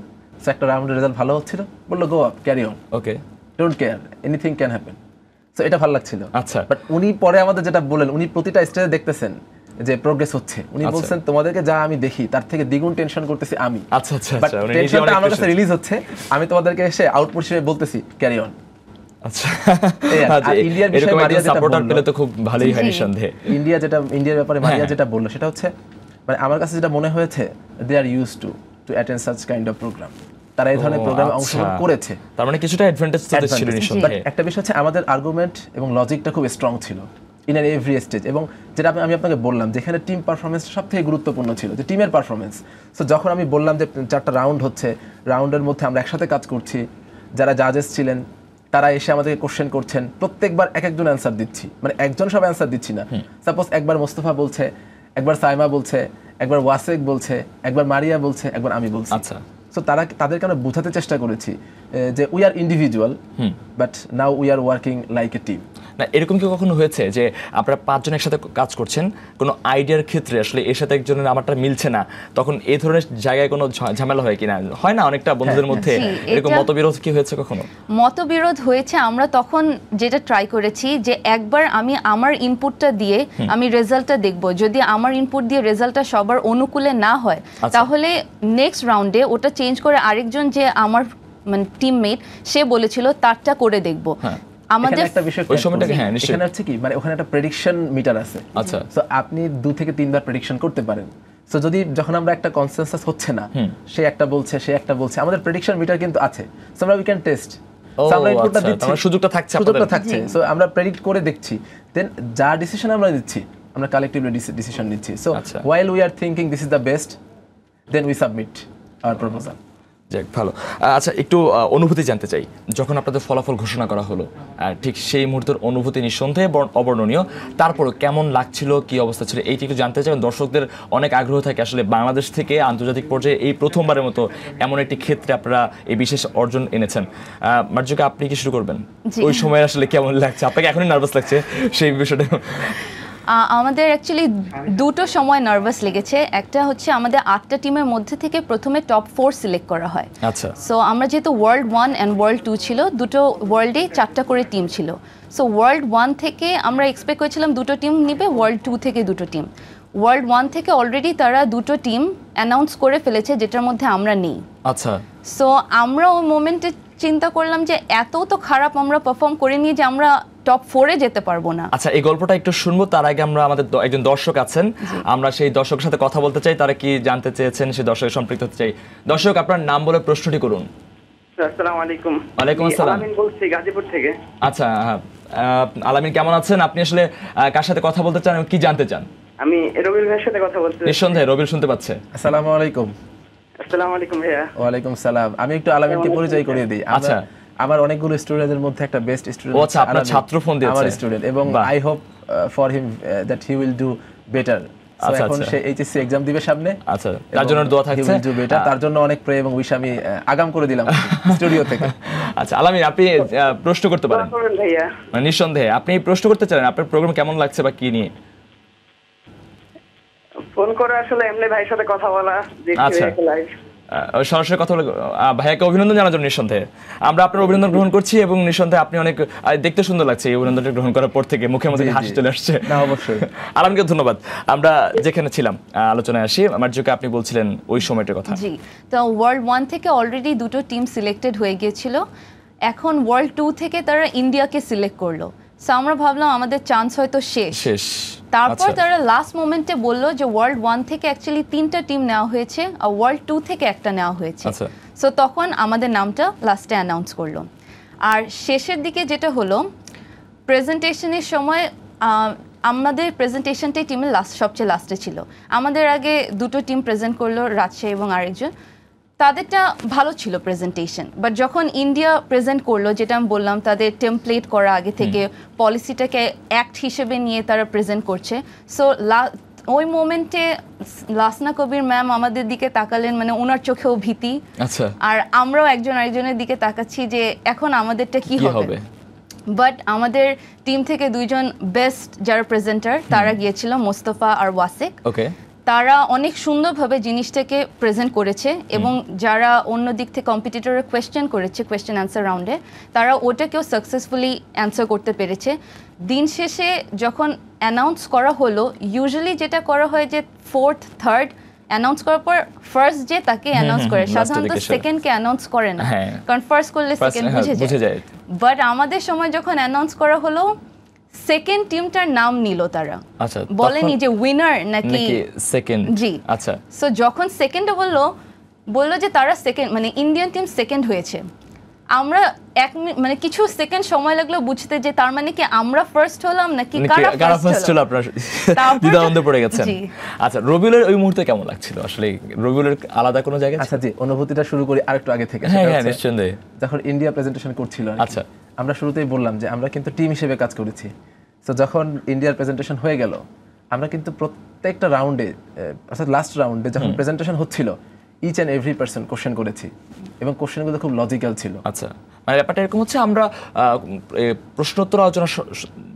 সো একটা রাউন্ডের রেজাল্ট ভালো হচ্ছিল, বললো go up, carry on, okay, don't care, anything can happen. So এটা ভালো লাগছিল। আচ্ছা। বাট উনি পরে আমাদের যেটা বললেন, উনি প্রতিটা স্টেজে দেখতেছেন যে প্রোগ্রেস হচ্ছে। উনি বলছেন তোমাদেরকে যা আমি দেখি তার থেকে দ্বিগুণ টেনশন করতেছি আমি। আচ্ছা আচ্ছা। টেনশনটা আমার কাছে রিলিজ হচ্ছে, আমি তোমাদেরকে এসে আউটপুট হিসেবে বলতেছি ক্যারি অন। আচ্ছা, ইন্ডিয়ার বিষয়ে মারিয়া যেটা বলল তো খুব ভালোই হয় নিঃসন্দেহে। ইন্ডিয়ার ব্যাপারে মারিয়া যেটা বলল সেটা হচ্ছে, মানে আমার কাছে যেটা মনে হয়েছে, they are used to attend such kind of program. তারা এই ধরনের প্রোগ্রামে অংশগ্রহণ করেছে, তার মানে কিছুটা অ্যাডভান্টেজ ছিল নিঃসন্দেহে। একটা বিষয় হচ্ছে আমাদের আর্গুমেন্ট এবং লজিকটা খুব স্ট্রং ছিল ইন এন এভরি স্টেজ। এবং যেটা আমি আপনাকে বললাম, যেখানে টিম পারফরমেন্স সবথেকে গুরুত্বপূর্ণ ছিল, যে টিমের পারফরমেন্স। সো যখন আমি বললাম যে 4টা রাউন্ড হচ্ছে, রাউন্ডের মধ্যে আমরা একসাথে কাজ করছি, যারা জাজেস ছিলেন তারা এসে আমাদেরকে কোশ্চেন করছেন, প্রত্যেকবার এক একজন অ্যান্সার দিচ্ছি, মানে একজন সব অ্যান্সার দিচ্ছি না। সাপোজ একবার মোস্তফা বলছে, একবার সাইমা বলছে, একবার ওয়াসেক বলছে, একবার মারিয়া বলছে, একবার আমি বলছি। আচ্ছা। সো তাদেরকে আমরা বোঝাতে চেষ্টা করেছি যে we are individual, but now we are working like a team. না, এরকম কি কখনো হয়েছে যে আপনারা 5 জন একসাথে কাজ করছেন, কোনো আইডিয়ার ক্ষেত্রে আসলে এর সাথে একজনের আমারটা মিলছে না, তখন এই ধরনের জায়গায় কোনো ঝামেলা হয় কিনা? হয় না অনেকটা বন্ধুদের মধ্যে এরকম মতবিরোধ কি হয়েছে কখনো? মতবিরোধ হয়েছে। আমরা তখন যেটা ট্রাই করেছি যে একবার আমি আমার ইনপুটটা দিয়ে আমি রেজাল্টটা দেখব, যদি আমার ইনপুট দিয়ে রেজাল্টটা সবার অনুকূলে না হয়, তাহলে নেক্সট রাউন্ডে ওটা চেঞ্জ করে আরেকজন যে আমার মানে টিমমেট সে বলেছিল তারটা করে দেখব। আমাদের একটা বিষয় ওই সময়টাকে এখানে হচ্ছে কি, মানে ওখানে একটা প্রেডিকশন মিটার আছে। আচ্ছা। সো আপনি 2 থেকে 3 বার প্রেডিকশন করতে পারেন। সো যদি যখন আমরা একটা কনসেনসাস হচ্ছে না, সে একটা বলছে, সে একটা বলছে, আমাদের প্রেডিকশন মিটার কিন্তু আছে। সো আমরা উই ক্যান টেস্ট, আমরা ইনপুটটা দিচ্ছি, আমরা সুযোগটা থাকছে। সো আমরা প্রেডিক্ট করে দেখছি, দেন যা ডিসিশন আমরা দিচ্ছি, আমরা কালেক্টিভলি ডিসিশন নিচ্ছি। So while we are thinking this is the best, then we submit our proposal. যাক, ভালো। আচ্ছা, একটু অনুভূতি জানতে চাই, যখন আপনাদের ফলাফল ঘোষণা করা হলো, ঠিক সেই মুহূর্তের অনুভূতি নিঃসন্দেহে অবর্ণনীয়, তারপরে কেমন লাগছিল, কি অবস্থা ছিল, এইটা একটু জানতে চাই। দর্শকদের অনেক আগ্রহ থাকে আসলে বাংলাদেশ থেকে আন্তর্জাতিক পর্যায়ে এই প্রথমবারের মতো এমন একটি ক্ষেত্রে আপনারা এই বিশেষ অর্জন এনেছেন। মার্জুকা, আপনি কি শুরু করবেন? ওই সময় আসলে কেমন লাগছে আপনাকে? এখনই নার্ভাস লাগছে সেই বিষয়টা? আমাদের অ্যাকচুয়ালি দুটো সময় নার্ভাস লেগেছে। একটা হচ্ছে আমাদের 8টা টিমের মধ্যে থেকে প্রথমে টপ 4 সিলেক্ট করা হয়। আচ্ছা। সো আমরা যেহেতু ওয়ার্ল্ড 1 অ্যান্ড ওয়ার্ল্ড 2 ছিল, দুটো ওয়ার্ল্ডে 4টা করে টিম ছিল। সো ওয়ার্ল্ড 1 থেকে আমরা এক্সপেক্ট করেছিলাম দুটো টিম নিবে, ওয়ার্ল্ড 2 থেকে দুটো টিম। ওয়ার্ল্ড 1 থেকে অলরেডি তারা দুটো টিম অ্যানাউন্স করে ফেলেছে যেটার মধ্যে আমরা নেই। আচ্ছা। সো আমরা ওই মোমেন্টে চিন্তা করলাম যে এত তো খারাপ আমরা পারফর্ম করে নিয়ে যে আমরা টপ 4-এ যেতে পারবো না। আচ্ছা, এই গল্পটা একটু শুনবো, তার আগে আমরা আমাদের একজন দর্শক আছেন, আমরা সেই দর্শকের সাথে কথা বলতে চাই, তারা কি জানতে চেয়েছেন সেই দর্শকের সম্পৃক্ত হতে চাই। দর্শক, আপনার নাম বলে প্রশ্নটি করুন। আসসালামু আলাইকুম। ওয়ালাইকুম আসসালাম। আলামিন বলছি গাজীপুর থেকে। আচ্ছা, আলামিন কেমন আছেন? আপনি আসলে কার সাথে কথা বলতে চান এবং কি জানতে চান? আমি রবিউল ভাইয়ের সাথে কথা বলতে। নিঃসন্দেহে রবিউল শুনতে পাচ্ছে। আসসালামু আলাইকুম। আসসালামু আলাইকুম ভাইয়া। ওয়ালাইকুম সালাম। আমি একটু আলামিনকে পরিচয় করিয়ে দিই। আচ্ছা। আমার অনেকগুলো স্টুডেন্টের মধ্যে একটা বেস্ট স্টুডেন্ট। আচ্ছা, আপনার ছাত্র ফোন দিয়েছে। আমার স্টুডেন্ট, এবং I hope for him that he will do better. এখন সে এইচএসসি এক্সাম দিবে সামনে। আচ্ছা, তার জন্য দোয়া থাকছে। He will do better. তার জন্য অনেক প্রে এবং উইশ আমি আগাম করে দিলাম স্টুডিও থেকে। আচ্ছা আলামিন, আপনি প্রশ্ন করতে পারেন। ভাইয়া নিঃসন্দেহে আপনি প্রশ্ন করতে চান, আপনার প্রোগ্রাম কেমন লাগছে বা কি নিয়ে? ফোন করে আসলে এমনি ভাইয়ের সাথে কথা বলা, আচ্ছা, লাইভ সরাসরি কথা বলে ভাইয়াকে অভিনন্দন জানার জন্য নিঃসন্দেহে আমরা আপনার অভিনন্দন গ্রহণ করছি, এবং নিঃসন্দেহে আপনি অনেক দেখতে সুন্দর লাগছে এই অভিনন্দনটা গ্রহণ করার পর থেকে, মুখে মুখে হাসি চলে আসছে। না, অবশ্যই। আলামিনকে ধন্যবাদ। আমরা যেখানে ছিলাম আলোচনায় আসি, মার্জুকে আপনি বলছিলেন ওই সময়টার কথা। জি, তো ওয়ার্ল্ড 1 থেকে অলরেডি দুটো টিম সিলেক্টেড হয়ে গিয়েছিল, এখন ওয়ার্ল্ড 2 থেকে তারা ইন্ডিয়াকে সিলেক্ট করলো। সো আমরা ভাবলাম আমাদের চান্স হয়তো শেষ। তারপর তারা লাস্ট মোমেন্টে বললো যে ওয়ার্ল্ড 1 থেকে অ্যাকচুয়ালি 3টা টিম নেওয়া হয়েছে আর ওয়ার্ল্ড 2 থেকে একটা নেওয়া হয়েছে। সো তখন আমাদের নামটা লাস্টে অ্যানাউন্স করলো। আর শেষের দিকে যেটা হলো, প্রেজেন্টেশনের সময় আমাদের প্রেজেন্টেশনটাই টিমের সবচেয়ে লাস্টে ছিল। আমাদের আগে দুটো টিম প্রেজেন্ট করলো, রাজশাহী এবং আরেকজন। তাদেরটা ভালো ছিল প্রেজেন্টেশন, বাট যখন ইন্ডিয়া প্রেজেন্ট করলো, যেটা আমি বললাম তাদের টেমপ্লেট করা আগে থেকে, পলিসিটাকে অ্যাক্ট হিসেবে নিয়ে তারা প্রেজেন্ট করছে। সো ওই মোমেন্টে লাসনা কবির ম্যাম আমাদের দিকে তাকালেন, মানে ওনার চোখেও ভীতি। আচ্ছা। আর আমরাও একজন আরেকজনের দিকে তাকাচ্ছি যে এখন আমাদেরটা কি হবে। বাট আমাদের টিম থেকে দুইজন বেস্ট যারা প্রেজেন্টার তারা গিয়েছিল, মোস্তফা আর ওয়াসিক। ওকে। তারা অনেক সুন্দরভাবে জিনিসটাকে প্রেজেন্ট করেছে, এবং যারা অন্য দিক থেকে কম্পিটিটরের কোয়েশ্চেন করেছে কোয়েশ্চেন অ্যান্সার রাউন্ডে, তারা ওটাকেও সাকসেসফুলি অ্যান্সার করতে পেরেছে। দিন শেষে যখন অ্যানাউন্স করা হলো, ইউজুয়ালি যেটা করা হয় যে 4th 3rd অ্যানাউন্স করার পর ফার্স্ট যে তাকে অ্যানাউন্স করে, সাধারণত সেকেন্ডকে অ্যানাউন্স করে না, কারণ ফার্স্ট করলে সেকেন্ড বুঝে যায়। বাট আমাদের সময় যখন অ্যানাউন্স করা হলো, সেকেন্ড টিমটার নাম নিল তারা। আচ্ছা, বলেনি যে উইনার নাকি সেকেন্ড। জি। আচ্ছা। সো যখন সেকেন্ডে বললো যে তারা সেকেন্ড, মানে ইন্ডিয়ান টিম সেকেন্ড হয়েছে, আমরা মানে কিছু সেকেন্ড সময় লাগলো বুঝতে যে তার মানে কি আমরা ফার্স্ট হলাম নাকি কারা ফার্স্ট হলো। আপনারা দ্বিধাদ্বন্দ্বে পড়ে গেছেন। আচ্ছা, রবিউলের ওই মুহূর্তে কেমন লাগছিল? আসলে রবিউলের আলাদা কোনো জায়গা? আচ্ছা জি, অনুভূতিটা শুরু করি আরেকটু আগে থেকে। হ্যাঁ, নিশ্চয়ই। যখন ইন্ডিয়া প্রেজেন্টেশন করছিল, আচ্ছা, আমরা শুরুতেই বললাম যে আমরা কিন্তু টিম হিসেবে কাজ করেছি। তো যখন ইন্ডিয়ার প্রেজেন্টেশন হয়ে গেল, আমরা কিন্তু প্রত্যেকটা রাউন্ডে, অর্থাৎ লাস্ট রাউন্ডে যখন প্রেজেন্টেশন হচ্ছিল, each and every person question করেছি, এবং কোশ্চেনগুলো খুব লজিক্যাল ছিল। আচ্ছা, মানে ব্যাপারটা এরকম হচ্ছে, আমরা প্রশ্নোত্তর আলোচনা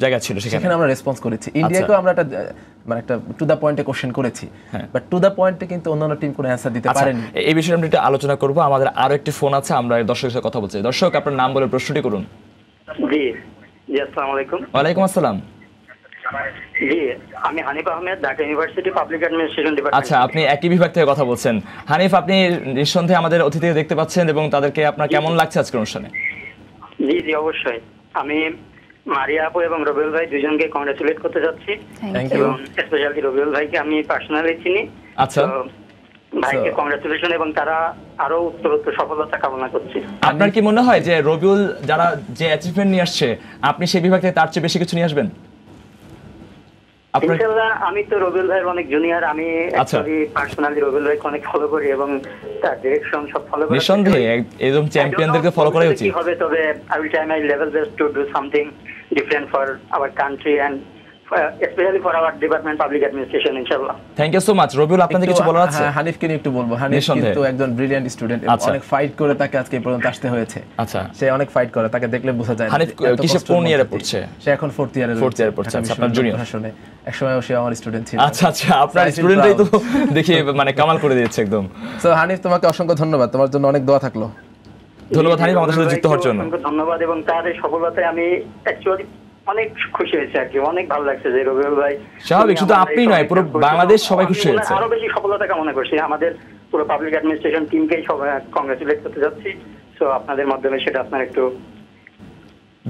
জায়গা ছিল, সেখানে আমরা রেসপন্স করেছি। ইন্ডিয়াকেও আমরা একটা টু দ্য পয়েন্টে কোশ্চেন করেছি, বাট টু দ্য পয়েন্টে কিন্তু অন্যান্য টিম কোনো অ্যান্সার দিতে পারেনি। এই বিষয়ে আমরা একটু আলোচনা করব। আমাদের আরো একটি ফোন আছে, আমরা দর্শকের সাথে কথা বলছি। দর্শক, আপনার নাম বলে প্রশ্নটি করুন। জি জি, আসসালামু আলাইকুম। ওয়ালাইকুম আসসালাম। জি, আমি Hanif Ahmed, Dhaka university public administration department. আচ্ছা, আপনি একই বিভাগ থেকে কথা বলছেন। হানিফ, আপনি নিঃসন্দেহে আমাদের অতিথিকে দেখতে পাচ্ছেন, এবং তাদেরকে আপনার কেমন লাগছে আজকের অনুষ্ঠানে? জি জি, অবশ্যই। আমি মারিয়া আপু এবং রবিউল ভাই দুজনকে কংগ্রেচুলেট করতে যাচ্ছি, এবং স্পেশালি রবিউল ভাইকে আমি পার্সোনালি চিনি। আচ্ছা, ভাইকে কংগ্রেচুলেশন, এবং তারা আরো উত্তরোত্তর সফলতা কামনা করছি। আপনার কি মনে হয় যে রবিউল যারা যে অ্যাচিভমেন্ট নিয়ে আসছে, আপনি সেই বিভাগ থেকে তার চেয়ে বেশি কিছু নিয়ে আসবেন? ইনশাআল্লাহ। আমি তো রবিউল ভাইয়ের অনেক জুনিয়র, আমি অ্যাকচুয়ালি পার্সোনালি রবিউল ভাইকে অনেক ফলো করি, এবং তার ডিরেকশন সব ফলো করি। নিঃসন্দেহে এরকম চ্যাম্পিয়নদেরকে ফলো করাই উচিত। হবে, তবে I will try my level best to do something different for our country and specially for our department public administration ইনশাআল্লাহ। Thank you so much. Rabiul, আপনাদের কিছু বলার আছে? হানিফকে নিয়ে একটু বলবো। হানিফ কিন্তু একজন ব্রিলিয়ান্ট স্টুডেন্ট, অনেক ফাইট করে তাকে আজকে এই পর্যন্ত আসতে হয়েছে। আচ্ছা, সে অনেক ফাইট করে, তাকে দেখলে বোঝা যায়। হানিফ কিসে কোন ইয়ারে পড়ছে? সে এখন 4th ইয়ারে পড়ছে। আচ্ছা, আপনার জুনিয়র। একসময় সে আমার স্টুডেন্ট ছিল। আচ্ছা, আপনার স্টুডেন্টই তো দেখি মানে কামাল করে দিয়েছে একদম। সো হানিফ, তোমাকে অসংখ্য ধন্যবাদ, তোমার জন্য অনেক দোয়া থাকলো। ধন্যবাদ হানিফ আমাদের সাথে যুক্ত হওয়ার জন্য। ধন্যবাদ, এবং তার এই সফলতায় আমি অ্যাকচুয়ালি অনেক খুশি হয়েছে আর কি, অনেক ভালো লাগছে যে রবিউল ভাই। স্বাভাবিক, শুধু আপনি নয়, পুরো বাংলাদেশ সবাই খুশি হয়েছে। আরো বেশি সফলতা কামনা করছি, আমাদের পুরো পাবলিক অ্যাডমিনিস্ট্রেশন টিমকেই সবাই কংগ্রেচুলেট করতে যাচ্ছি। সো আপনাদের মাধ্যমে সেটা আপনার একটু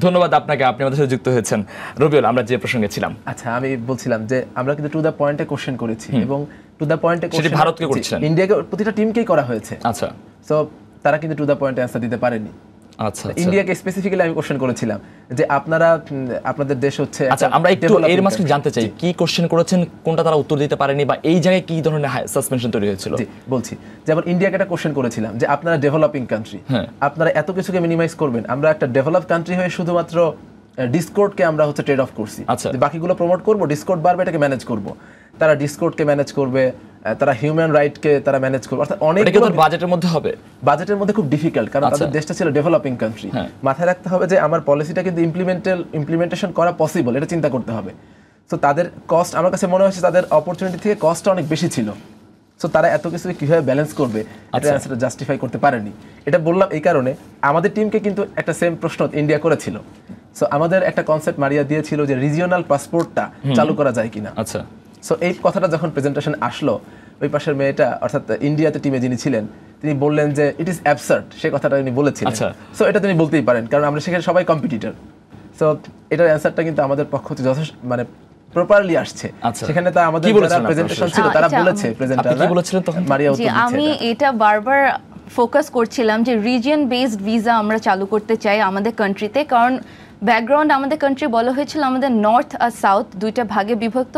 ধন্যবাদ আপনাকে, আপনি আমাদের সাথে যুক্ত হয়েছেন। রবিউল, আমরা যে প্রসঙ্গে ছিলাম, আচ্ছা আমি বলছিলাম যে আমরা কিন্তু টু দা পয়েন্টে কোশ্চেন করেছি, এবং টু দা পয়েন্টে সেটা ভারতকে করেছেন, ইন্ডিয়াকে, প্রতিটা টিমকেই করা হয়েছে। আচ্ছা, সো তারা কিন্তু টু দা পয়েন্টে অ্যান্সার দিতে পারেনি। আচ্ছা, ইন্ডিয়াকে স্পেসিফিক্যালি আমি কোশ্চেন করেছিলাম যে আপনারা, আপনাদের দেশ হচ্ছে। আচ্ছা, আমরা একটু এর মাঝখানে জানতে চাই কি কোশ্চেন করেছেন, কোনটা তারা উত্তর দিতে পারেনি, বা এই জায়গায় কি ধরনের সাসপেনশন তৈরি হয়েছিল? জি বলছি, যেমন ইন্ডিয়াকে একটা কোশ্চেন করেছিলাম যে আপনারা ডেভেলপিং কান্ট্রি, আপনারা এত কিছুকে মিনিমাইজ করবেন, আমরা একটা ডেভেলপ কান্ট্রি হয়ে শুধুমাত্র ডিসকর্ডকে আমরা হচ্ছে ট্রেড অফ করছি, বাকিগুলো প্রমোট করব, ডিসকর্ড বাড়বে, এটাকে ম্যানেজ করব। তারা ডিসকর্ডকে ম্যানেজ করবে, তারা হিউম্যান রাইটকে তারা ম্যানেজ করবে, অর্থাৎ অনেক বাজেটের মধ্যে হবে। বাজেটের মধ্যে খুব ডিফিকাল্ট, কারণ তাদের দেশটা ছিল ডেভেলপিং কান্ট্রি। মাথায় রাখতে হবে যে আমার পলিসিটা কিন্তু ইমপ্লিমেন্টেশন করা পসিবল, এটা চিন্তা করতে হবে। সো তাদের কস্ট, আমার কাছে মনে হচ্ছে তাদের অপরচুনিটি থেকে কস্টটা অনেক বেশি ছিল। সো তারা এত কিছু কিভাবে ব্যালেন্স করবে, এটা অ্যান্সারটা জাস্টিফাই করতে পারেনি। এটা বললাম এই কারণে, আমাদের টিমকে কিন্তু একটা সেম প্রশ্ন ইন্ডিয়া করেছিল। সো আমাদের একটা কনসেপ্ট মারিয়া দিয়েছিল যে রিজিওনাল পাসপোর্টটা চালু করা যায় কিনা। আচ্ছা, সো এই কথাটা যখন প্রেজেন্টেশন আসলো, ওই পাশের মেয়েটা, অর্থাৎ ইন্ডিয়াতে টিমে যিনি ছিলেন, তিনি বললেন যে ইট ইজ অ্যাবসার্ড, সেই কথাটা তিনি বলেছিলেন। সো এটা তিনি বলতেই পারেন, কারণ আমরা সেখানে সবাই কম্পিটিটর। সো এটার অ্যান্সারটা কিন্তু আমাদের পক্ষ থেকে যথেষ্ট মানে প্রপারলি আসছে। সেখানে তো আমাদের যারা প্রেজেন্টেশন ছিল তারা বলেছে, প্রেজেন্টাররা কি বলেছিলেন তখন মারিয়া উত্তর দিচ্ছে। আমি এটা বারবার ফোকাস করছিলাম যে রিজিয়ন বেসড ভিসা আমরা চালু করতে চাই আমাদের কান্ট্রিতে, কারণ ব্যাকগ্রাউন্ড আমাদের কান্ট্রি বলা হয়েছিল আমাদের নর্থ আর সাউথ দুইটা ভাগে বিভক্ত।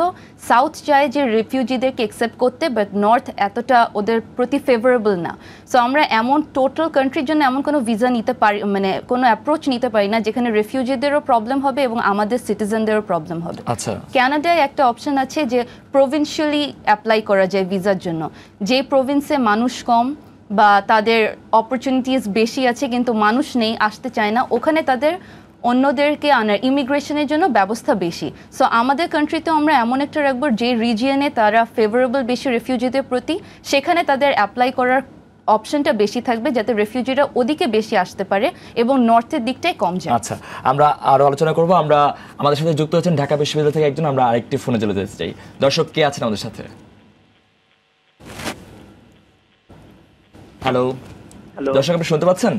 সাউথ চায় যে রিফিউজিদেরকে অ্যাকসেপ্ট করতে, বাট নর্থ এতটা ওদের প্রতি ফেভারেবল না। সো আমরা এমন টোটাল কান্ট্রির জন্য এমন কোনো ভিসা নিতে পারি, মানে কোনো অ্যাপ্রোচ নিতে পারি না যেখানে রিফিউজিদেরও প্রবলেম হবে এবং আমাদের সিটিজেনদেরও প্রবলেম হবে। আচ্ছা, কানাডায় একটা অপশন আছে যে প্রভিন্সিয়ালি অ্যাপ্লাই করা যায় ভিসার জন্য, যে প্রভিন্সে মানুষ কম বা তাদের অপরচুনিটিস বেশি আছে কিন্তু মানুষ নেই, আসতে চায় না, ওখানে তাদের অন্যদেরকে আনার ইমিগ্রেশনের জন্য ব্যবস্থা বেশি। সো আমাদের কান্ট্রিতেও আমরা এমন একটা রাখবো যে রিজিয়নে তারা ফেভারেবল বেশি রেফিউজিদের প্রতি, সেখানে তাদের অ্যাপ্লাই করার অপশনটা বেশি থাকবে, যাতে রেফিউজিরা ওদিকে বেশি আসতে পারে এবং নর্থের দিকটাই কম যায়। আচ্ছা, আমরা আরো আলোচনা করব। আমরা আমাদের সাথে যুক্ত হচ্ছেন ঢাকা বিশ্ববিদ্যালয় থেকে একজন, আমরা আরেকটি ফোনে চলে যেতে চাই। দর্শক কে আছেন আমাদের সাথে? হ্যালো, দর্শক আপনি শুনতে পাচ্ছেন?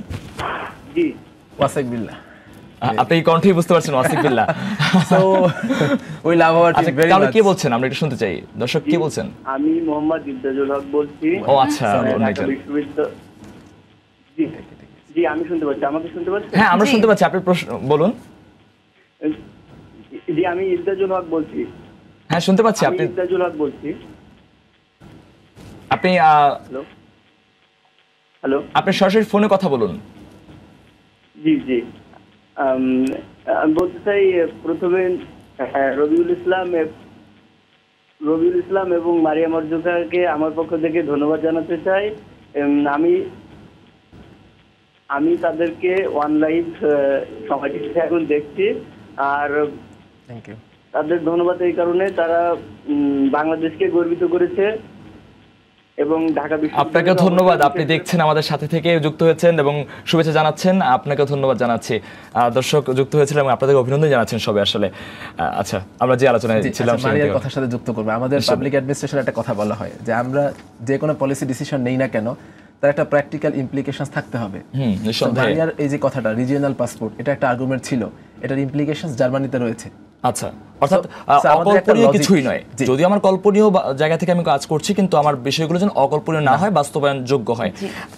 জি, ওয়াসাক বিল্লাহ, আপনি কণ্ঠই বুঝতে পারছেন, Wasiq Billah. So we love our team very much. কে বলছেন, আমরা একটু শুনতে চাই। দর্শক কি বলছেন? আমি মোহাম্মদ ইমতাজুল হক বলছি। ও আচ্ছা, জি জি, আমি শুনতে পাচ্ছি, আমাকে শুনতে পাচ্ছেন? হ্যাঁ, আমরা শুনতে পাচ্ছি, আপনি প্রশ্ন বলুন। জি, আমি ইমতাজুল হক বলছি। হ্যাঁ, শুনতে পাচ্ছি। আপনি ইমতাজুল হক বলছি। আপনি হ্যালো হ্যালো, আপনি সরাসরি ফোনে কথা বলুন। জি জি, আমি বলতে চাই প্রথমে রবিউল ইসলাম এবং মারিয়া মর্যাদাকে আমার পক্ষ থেকে ধন্যবাদ জানাতে চাই। আমি তাদেরকে ওয়ান লাইভ সময়টি এখন দেখছি, আর তাদের ধন্যবাদ এই কারণে তারা বাংলাদেশকে গর্বিত করেছে এবং ঢাকা বিশ্ববিদ্যালয়। আপনাকে ধন্যবাদ, আপনি দেখছেন আমাদের সাথে থেকে যুক্ত হয়েছেন এবং শুভেচ্ছা জানাচ্ছেন। আপনাকে ধন্যবাদ জানাচ্ছি। দর্শক যুক্ত হয়েছিল এবং আপনাদের অভিনন্দন জানাচ্ছেন সবাই আসলে। আচ্ছা, আমরা যে আলোচনায় ছিলাম মারিয়ার কথার সাথে যুক্ত করব। আমাদের পাবলিক অ্যাডমিনিস্ট্রেশনের একটা কথা বলা হয় যে আমরা যে কোনো পলিসি ডিসিশন নেই না কেন, তার একটা প্র্যাকটিক্যাল ইমপ্লিকেশনস থাকতে হবে। মারিয়ার এই যে কথাটা রিজিওনাল পাসপোর্ট, এটা একটা আর্গুমেন্ট ছিল, এটার ইমপ্লিকেশনস জার্মানিতে রয়েছে। আচ্ছা, অর্থাৎ অকল্পনীয় কিছুই নয়। যদিও আমার কল্পনীয় জায়গা থেকে আমি কাজ করছি, কিন্তু আমার বিষয়গুলো যেন অকল্পনীয় না হয়, বাস্তবায়ন যোগ্য হয়।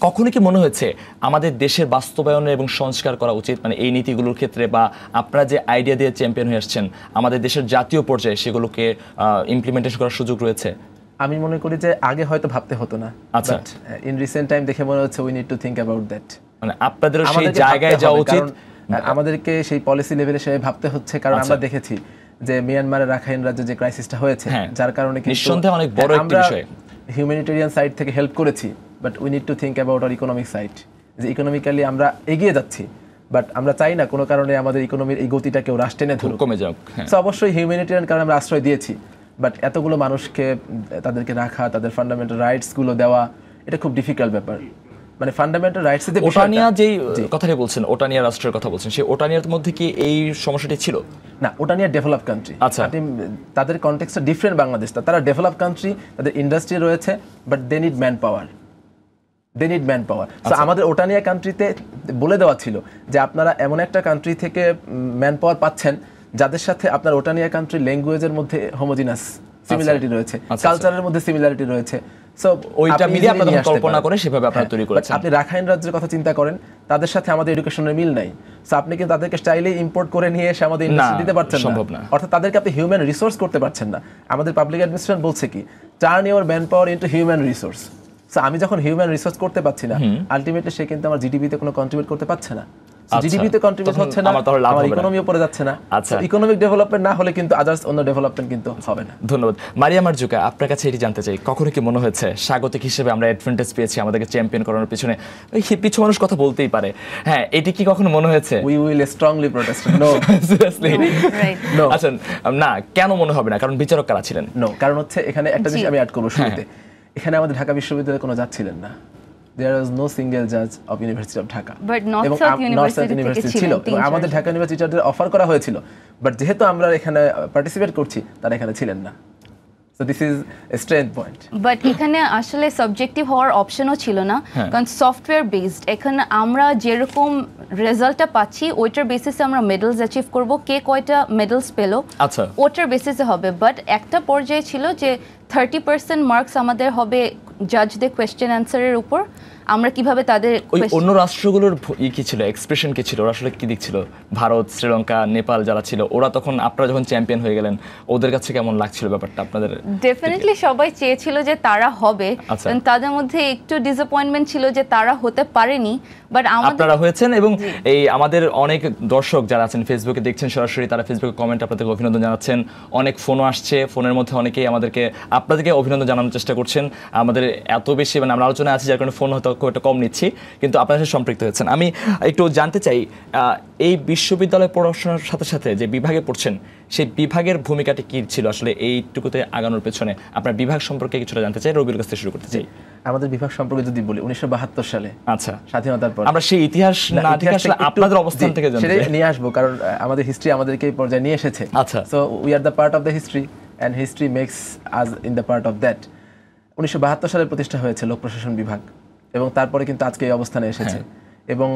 কখনো কি মনে হয়েছে আমাদের দেশের বাস্তবায়ন এবং সংস্কার করা উচিত, মানে এই নীতিগুলোর ক্ষেত্রে, বা আপনারা যে আইডিয়া দিয়ে চ্যাম্পিয়ন হয়ে আসছেন আমাদের দেশের জাতীয় পর্যায়ে, সেগুলোকে ইমপ্লিমেন্টেশন করার সুযোগ রয়েছে? আমি মনে করি যে আগে হয়তো ভাবতে হতো না, আচ্ছা ইন রিসেন্ট টাইম দেখে মনে হচ্ছে we need to think about that. মানে আপনাদেরও সেই জায়গায় যাওয়া উচিত, আমাদেরকে সেই পলিসি লেভেলে সে ভাবতে হচ্ছে, কারণ আমরা দেখেছি যে মিয়ানমারের রাখাইন রাজ্যে যে ক্রাইসিসটা হয়েছে, যার কারণে নিঃসন্দেহে অনেক বড় একটা বিষয়। হিউম্যানিটেরিয়ান সাইড থেকে হেল্প করেছি, but we need to think about our economic side, যে ইকোনমিক্যালি আমরা এগিয়ে যাচ্ছি, বাট আমরা চাই না কোনো কারণে আমাদের ইকোনমির এই গতিটা কেউ রাশ টেনে ধরুক, কমে যাক। সো অবশ্যই হিউম্যানিটেরিয়ান কারণে আমরা আশ্রয় দিয়েছি, বাট এতগুলো মানুষকে তাদেরকে রাখা, তাদের ফান্ডামেন্টাল রাইটসগুলো দেওয়া, এটা খুব ডিফিকাল্ট ব্যাপার। মানে ফান্ডামেন্টাল রাইটস এর ওটানিয়া যেই কথাটি বলছেন, ওটানিয়া রাষ্ট্রের কথা বলছেন, সেই ওটানিয়ার মধ্যে কি এই সমস্যাটি ছিল? না, ওটানিয়া ডেভেলপ কান্ট্রি। আচ্ছা, তাদের কনটেক্সটটা ডিফারেন্ট বাংলাদেশ। তারা ডেভেলপ কান্ট্রি, তাদের ইন্ডাস্ট্রি রয়েছে, but they need man power, so আমাদের ওটানিয়া কান্ট্রিতে বলে দেওয়া ছিল যে আপনারা এমন একটা কান্ট্রি থেকে ম্যান পাওয়ার পাচ্ছেন যাদের সাথে আপনার ওটানিয়া কান্ট্রি ল্যাঙ্গুয়েজের মধ্যে হোমোজিনাস সিমিলারিটি রয়েছে, কালচারের মধ্যে সিমিলারিটি রয়েছে, সো ওইটা মিলিয়ে আপনারা কল্পনা করে সেভাবে আপনারা তৈরি করেছেন। আপনি রাখাইন রাজ্যের কথা চিন্তা করেন, তাদের সাথে আমাদের এডুকেশনের মিল নাই, সো আপনি কিন্তু তাদেরকে স্টাইলে ইম্পোর্ট করে নিয়ে এসে আমাদের ইন্ডাস্ট্রি দিতে পারছেন না, অর্থাৎ তাদেরকে আপনি হিউম্যান রিসোর্স করতে পারছেন না। আমাদের পাবলিক অ্যাডমিনিস্ট্রেশন বলছে কি, turn your man power into human resource. So আমি যখন হিউম্যান রিসোর্স করতে পারছি না, আলটিমেটলি সে কিন্তু আমার জিডিপিতে কোনো কন্ট্রিবিউট করতে পারছে না, জিডিপিতে কন্ট্রিবিউট হচ্ছে না, আমার ইকোনমি উপরে যাচ্ছে না। আচ্ছা, ইকোনমিক ডেভেলপমেন্ট না হলে কিন্তু আদার্স অন্য ডেভেলপমেন্ট কিন্তু হবে না। ধন্যবাদ। মারিয়া মারজুকা, আপনার কাছে এটি জানতে চাই, কখনো কি মনে হয়েছে স্বাগতিক হিসেবে আমরা অ্যাডভান্টেজ পেয়েছি, আমাদেরকে চ্যাম্পিয়ন করানোর পিছনে কিছু মানুষ কথা বলতেই পারে, হ্যাঁ, এটি কি কখনো মনে হয়েছে? We will strongly protest. No, seriously no. আচ্ছা, না, কেন মনে হবে না? কারণ বিচারক কারা ছিলেন? নো, কারণ হচ্ছে এখানে একটা জিনিস আমি অ্যাড করব শুরুতে, এখানে আমাদের ঢাকা বিশ্ববিদ্যালয়ে কোনো জাজ ছিলেন না। There was no single judge of University of Dhaka. But North South University ছিল, এবং আমাদের ঢাকা ইউনিভার্সিটিতে অফার করা হয়েছিল, বাট যেহেতু আমরা এখানে পার্টিসিপেট করছি, তারা এখানে ছিলেন না। So this is a strength point. But এখানে আসলে সাবজেক্টিভ হওয়ার অপশনও ছিল না, কারণ সফটওয়্যার বেসড। এখানে আমরা যেরকম রেজাল্টটা পাচ্ছি ওইটার বেসিসে আমরা মেডেলস অ্যাচিভ করব, কে কয়টা মেডেলস পেলো ওটার বেসিসে হবে। বাট একটা পর্যায়ে ছিল যে 30% মার্কস আমাদের হবে জাজদের কোয়েশ্চেন অ্যান্সারের উপর, আমরা কিভাবে তাদের অন্য রাষ্ট্রগুলোর কি ছিল, এক্সপ্রেশন কি ছিল, ওরা আসলে কি দিচ্ছিল? ভারত, শ্রীলঙ্কা, নেপাল যারা ছিল, ওরা তখন আপনারা যখন চ্যাম্পিয়ন হয়ে গেলেন, ওদের কাছে কেমন লাগছিল ব্যাপারটা আপনাদের? ডেফিনেটলি সবাই চেয়েছিল যে তারা হবে, তাদের মধ্যে একটু ডিসঅ্যাপয়েন্টমেন্ট ছিল যে তারা হতে পারেনি, বাট আপনারা হয়েছেন। এবং এই আমাদের অনেক দর্শক যারা আছেন ফেসবুকে দেখছেন সরাসরি, তারা ফেসবুকে কমেন্ট আপনাদেরকে অভিনন্দন জানাচ্ছেন, অনেক ফোনও আসছে, ফোনের মধ্যে অনেকেই আপনাদেরকে অভিনন্দন জানানোর চেষ্টা করছেন। আমাদের এত বেশি আমরা আলোচনায় আছি যার কারণে ফোন হয়তো খুব একটা কম নিচ্ছি, কিন্তু আপনার সাথে সম্পৃক্ত হয়েছেন। আমি একটু জানতে চাই, এই বিশ্ববিদ্যালয় পড়াশোনার সাথে সাথে যে বিভাগে পড়ছেন, সেই বিভাগের ভূমিকাটি কি ছিল আসলে এইটুকুতে আগানোর পেছনে? আপনার বিভাগ সম্পর্কে কিছুটা জানতে চাই, রবির কাছ থেকে শুরু করতে চাই। আমাদের বিভাগ সম্পর্কে যদি বলি, 1972 সালে, আচ্ছা, স্বাধীনতার পর, আমরা সেই ইতিহাস না দেখে আসলে আপনাদের অবস্থান থেকে জানতে চাই। নিয়ে আসবো, কারণ আমাদের হিস্ট্রি আমাদেরকে এই পর্যায়ে নিয়ে এসেছে। আচ্ছা, so we are the part of the history and history makes us in the part of that. 1972 সালে প্রতিষ্ঠা হয়েছে লোক প্রশাসন বিভাগ, এবং তারপরে কিন্তু আজকে এই অবস্থানে এসেছে। এবং